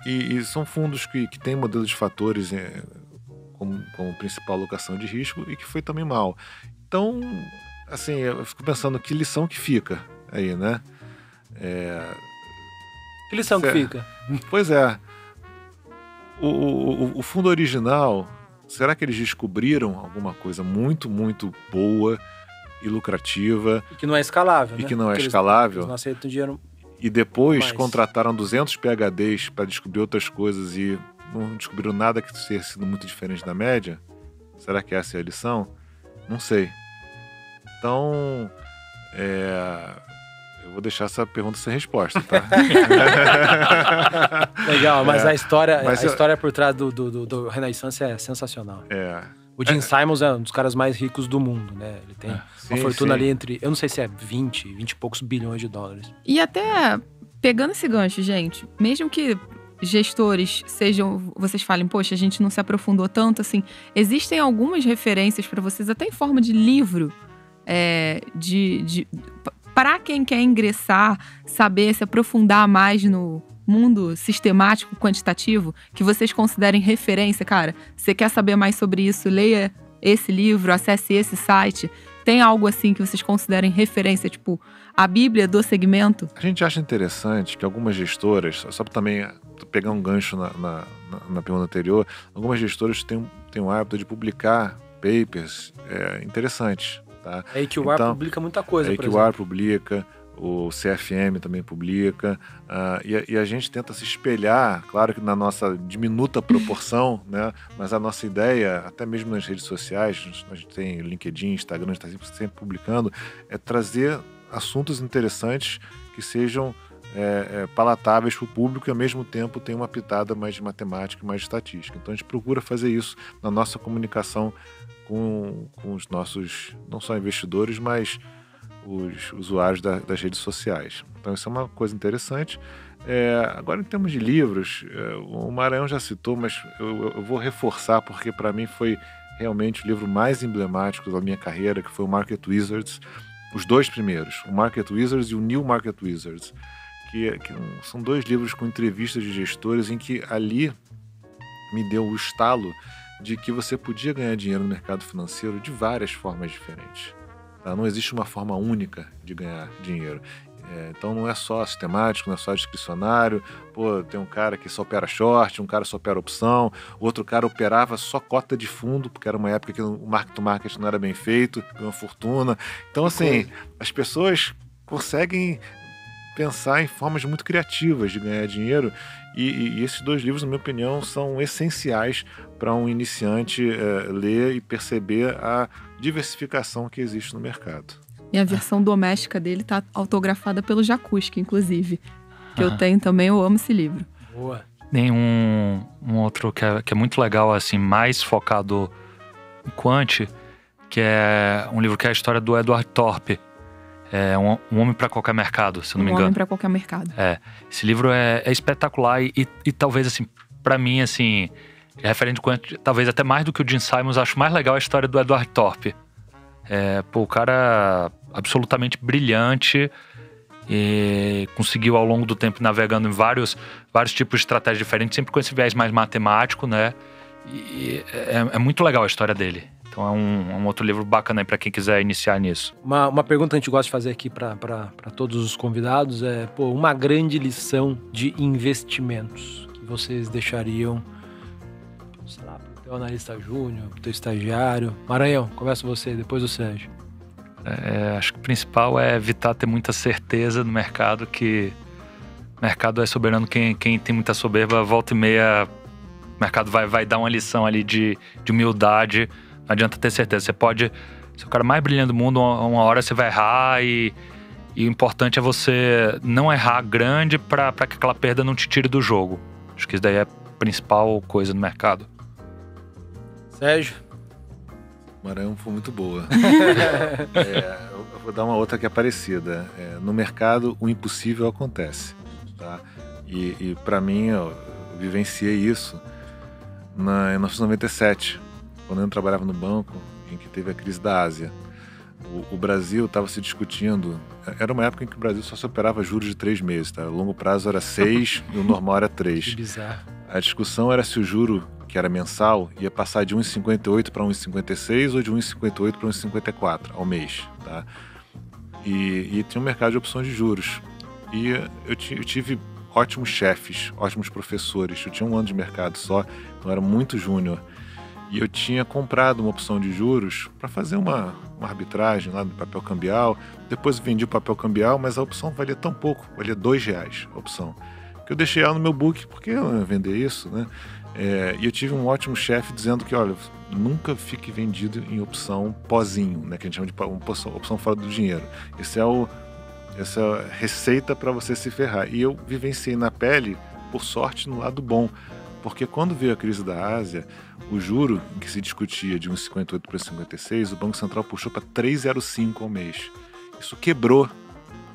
E são fundos que têm modelo de fatores como principal alocação de risco e que foi também mal. Então, assim, eu fico pensando que lição que fica aí, né? Que lição que fica? Pois é. O fundo original, será que eles descobriram alguma coisa muito, muito boa e lucrativa? E que não é escalável, e né? que não é escalável. Eles não aceitam dinheiro. E depois contrataram 200 PhDs para descobrir outras coisas e não descobriram nada que tenha sido muito diferente da média? Será que essa é a lição? Não sei. Então, eu vou deixar essa pergunta sem resposta, tá? Legal, mas a história por trás do Renaissance é sensacional. O Gene Simons é um dos caras mais ricos do mundo, né? Ele tem uma fortuna ali entre, eu não sei se é 20 e poucos bilhões de dólares. E até, pegando esse gancho, gente, mesmo que gestores vocês falem, poxa, a gente não se aprofundou tanto, assim, existem algumas referências para vocês, até em forma de livro, para quem quer ingressar, saber se aprofundar mais no mundo sistemático, quantitativo, que vocês considerem referência, cara. Você quer saber mais sobre isso? Leia esse livro, acesse esse site. Tem algo assim que vocês considerem referência, tipo a Bíblia do segmento? A gente acha interessante que algumas gestoras, só para também pegar um gancho na pergunta anterior, algumas gestoras têm o hábito de publicar papers interessantes. Tá? A AQR publica muita coisa, por exemplo. A AQR publica, o CFM também publica, e a gente tenta se espelhar, claro que na nossa diminuta proporção, né? Mas a nossa ideia, até mesmo nas redes sociais, a gente tem LinkedIn, Instagram, a gente está sempre publicando, é trazer assuntos interessantes que sejam palatáveis para o público e ao mesmo tempo tem uma pitada mais de matemática e mais de estatística. Então a gente procura fazer isso na nossa comunicação com os nossos, não só investidores, mas os usuários das redes sociais. Então isso é uma coisa interessante. Agora, em termos de livros, o Maranhão já citou, mas eu vou reforçar porque para mim foi realmente o livro mais emblemático da minha carreira, que foi o Market Wizards. Os dois primeiros, o Market Wizards e o New Market Wizards, que são dois livros com entrevistas de gestores em que ali me deu o estalo de que você podia ganhar dinheiro no mercado financeiro de várias formas diferentes. Tá? Não existe uma forma única de ganhar dinheiro. Então não é só sistemático, não é só discricionário. Tem um cara que só opera short, um cara só opera opção, outro cara operava só cota de fundo, porque era uma época que o mark-to-market não era bem feito, ganhou uma fortuna. Então, assim, as pessoas conseguem pensar em formas muito criativas de ganhar dinheiro e esses dois livros, na minha opinião, são essenciais para um iniciante ler e perceber a diversificação que existe no mercado. E a versão doméstica dele tá autografada pelo Jacuski, inclusive. Que eu tenho também, eu amo esse livro. Boa. Tem um outro que é muito legal, assim, mais focado em quant, que é um livro que é a história do Edward Thorp. É Um Homem para Qualquer Mercado, se eu não me engano. Um Homem para Qualquer Mercado. Esse livro é espetacular e talvez, assim, para mim, assim, referente quant, talvez até mais do que o Gene Simons, acho mais legal a história do Edward Thorp. O cara absolutamente brilhante e conseguiu ao longo do tempo navegando em vários tipos de estratégias diferentes, sempre com esse viés mais matemático, né? E é muito legal a história dele. Então é um outro livro bacana aí para quem quiser iniciar nisso. Uma pergunta que a gente gosta de fazer aqui para todos os convidados é uma grande lição de investimentos que vocês deixariam, sei lá, pro teu analista júnior, pro teu estagiário. Maranhão, começa você, depois o Sérgio. Acho que o principal é evitar ter muita certeza no mercado, que o mercado é soberano. Quem tem muita soberba, volta e meia, o mercado vai dar uma lição ali de humildade. Não adianta ter certeza. Você pode ser o cara mais brilhante do mundo, uma hora você vai errar e o importante é você não errar grande para que aquela perda não te tire do jogo. Acho que isso daí é a principal coisa no mercado. Sérgio? Maranhão foi muito boa. Eu vou dar uma outra que é parecida. No mercado, o impossível acontece. Tá? E para mim, eu vivenciei isso em 1997, quando eu trabalhava no banco, em que teve a crise da Ásia. O Brasil estava se discutindo. Era uma época em que o Brasil só se operava juros de 3 meses. Tá? O longo prazo era 6 e o normal era 3. Que bizarro. A discussão era se o juro, que era mensal, ia passar de 1,58 para 1,56 ou de 1,58 para 1,54 ao mês. Tá? E tinha um mercado de opções de juros. E eu tive ótimos chefes, ótimos professores. Eu tinha 1 ano de mercado só, então eu era muito júnior. E eu tinha comprado uma opção de juros para fazer uma arbitragem lá no papel cambial. Depois vendi o papel cambial, mas a opção valia tão pouco, valia R$2 a opção. Que eu deixei ela no meu book, porque eu não ia vender isso, né? E eu tive um ótimo chefe dizendo que, olha, nunca fique vendido em opção pozinho, né? Que a gente chama de opção fora do dinheiro. Essa é a receita para você se ferrar. E eu vivenciei na pele, por sorte, no lado bom. Porque quando veio a crise da Ásia, o juro que se discutia de 1,58 para 1,56, o Banco Central puxou para 3,05 ao mês. Isso quebrou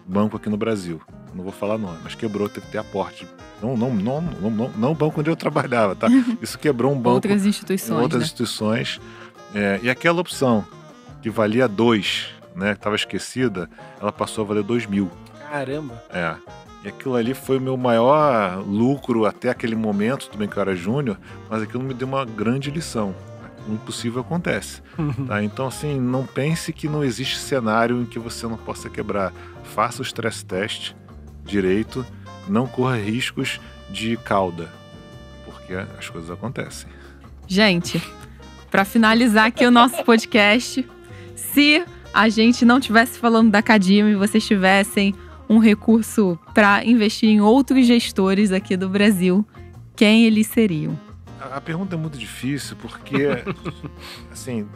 o banco aqui no Brasil. Não vou falar nome, mas quebrou, teve que ter aporte. Não o banco onde eu trabalhava, tá? Isso quebrou um banco. Outras instituições. E aquela opção que valia 2, né, que estava esquecida, ela passou a valer 2.000. Caramba! E aquilo ali foi o meu maior lucro até aquele momento, tudo bem que eu era júnior, mas aquilo me deu uma grande lição. O impossível acontece. Tá? Então, assim, não pense que não existe cenário em que você não possa quebrar. Faça o stress test direito, não corra riscos de cauda, porque as coisas acontecem. Gente, para finalizar aqui o nosso podcast, se a gente não estivesse falando da Cadima e vocês tivessem um recurso para investir em outros gestores aqui do Brasil, quem eles seriam? A pergunta é muito difícil porque, assim,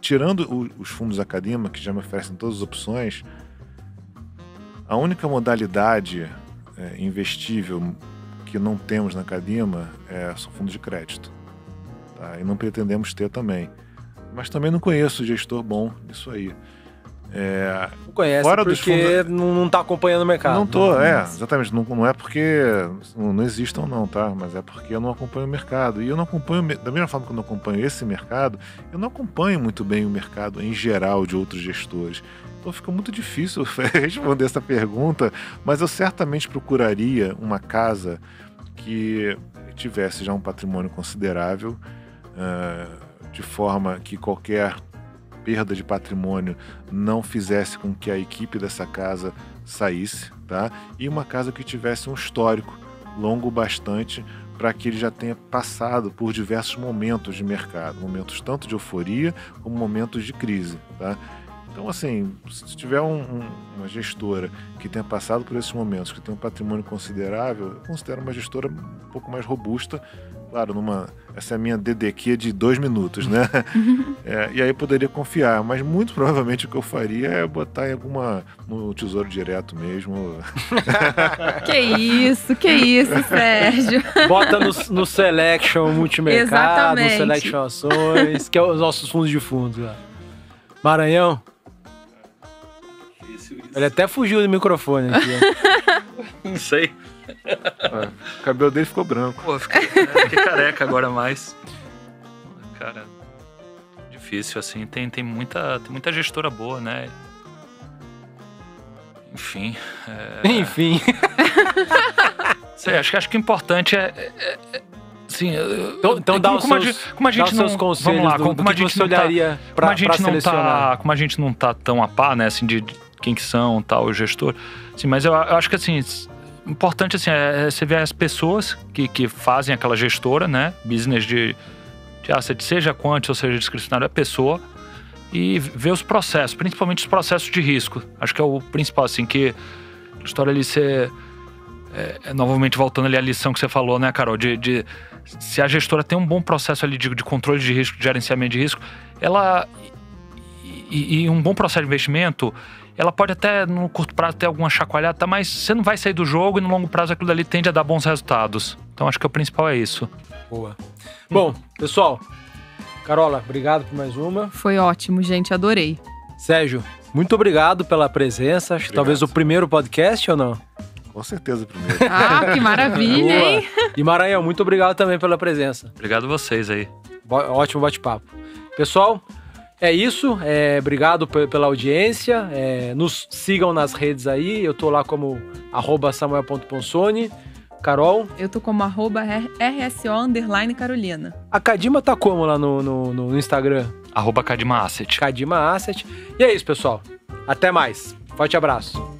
tirando os fundos Academa, que já me oferecem todas as opções, a única modalidade investível que não temos na Academa são fundos de crédito. Tá? E não pretendemos ter também. Mas também não conheço gestor bom nisso aí. Não conhece fora porque não está acompanhando o mercado. Não estou, exatamente. Não é porque não existam não, tá? Mas é porque eu não acompanho o mercado. E eu não acompanho, da mesma forma que eu não acompanho esse mercado, eu não acompanho muito bem o mercado em geral de outros gestores. Então fica muito difícil responder essa pergunta, mas eu certamente procuraria uma casa que tivesse já um patrimônio considerável, de forma que qualquer perda de patrimônio não fizesse com que a equipe dessa casa saísse, tá? E uma casa que tivesse um histórico longo bastante para que ele já tenha passado por diversos momentos de mercado, momentos tanto de euforia como momentos de crise, tá? Então, assim, se tiver uma gestora que tenha passado por esses momentos, que tem um patrimônio considerável, eu considero uma gestora um pouco mais robusta. Claro, essa é a minha DDQ de 2 minutos, né? E aí eu poderia confiar, mas muito provavelmente o que eu faria é botar no Tesouro Direto mesmo. Que isso, Sérgio. Bota no Selection Multimercado, no Selection Ações, que é os nossos fundos de fundos. Maranhão? Ele até fugiu do microfone aqui. Não sei. O cabelo dele ficou branco. Pô, fiquei careca agora mais. Cara, difícil assim. Tem muita gestora boa, né? Enfim. Enfim. Sei, acho que o importante sim, então dá os seus conselhos. Vamos lá, como a gente olharia para selecionar. Como a gente não tá tão a par, né, assim, de quem que são, tal, o gestor. Assim, mas eu acho que, assim, importante, assim, é você ver as pessoas que fazem aquela gestora, né, business de asset, seja quant ou seja discricionário, é pessoa. e ver os processos, principalmente os processos de risco. Acho que é o principal, assim, que a história ali ser... novamente voltando ali à lição que você falou, né, Carol, se a gestora tem um bom processo ali de controle de risco, de gerenciamento de risco, ela e um bom processo de investimento, ela pode até no curto prazo ter alguma chacoalhada, mas você não vai sair do jogo e no longo prazo aquilo dali tende a dar bons resultados. Então acho que o principal é isso. Boa. Bom, pessoal, Carola, obrigado por mais uma. Foi ótimo, gente, adorei. Sérgio, muito obrigado pela presença. Acho que talvez o primeiro podcast ou não? Com certeza, primeiro. Ah, que maravilha, hein? E Maranhão, muito obrigado também pela presença. Obrigado a vocês aí. Ótimo bate-papo. Pessoal, é isso. Obrigado pela audiência. Nos sigam nas redes aí. Eu tô lá como @samuel.ponsoni. Carol? Eu tô como @RSO_Carolina. A Cadima tá como lá no Instagram? @Cadima Asset. Cadima Asset. E é isso, pessoal. Até mais. Forte abraço.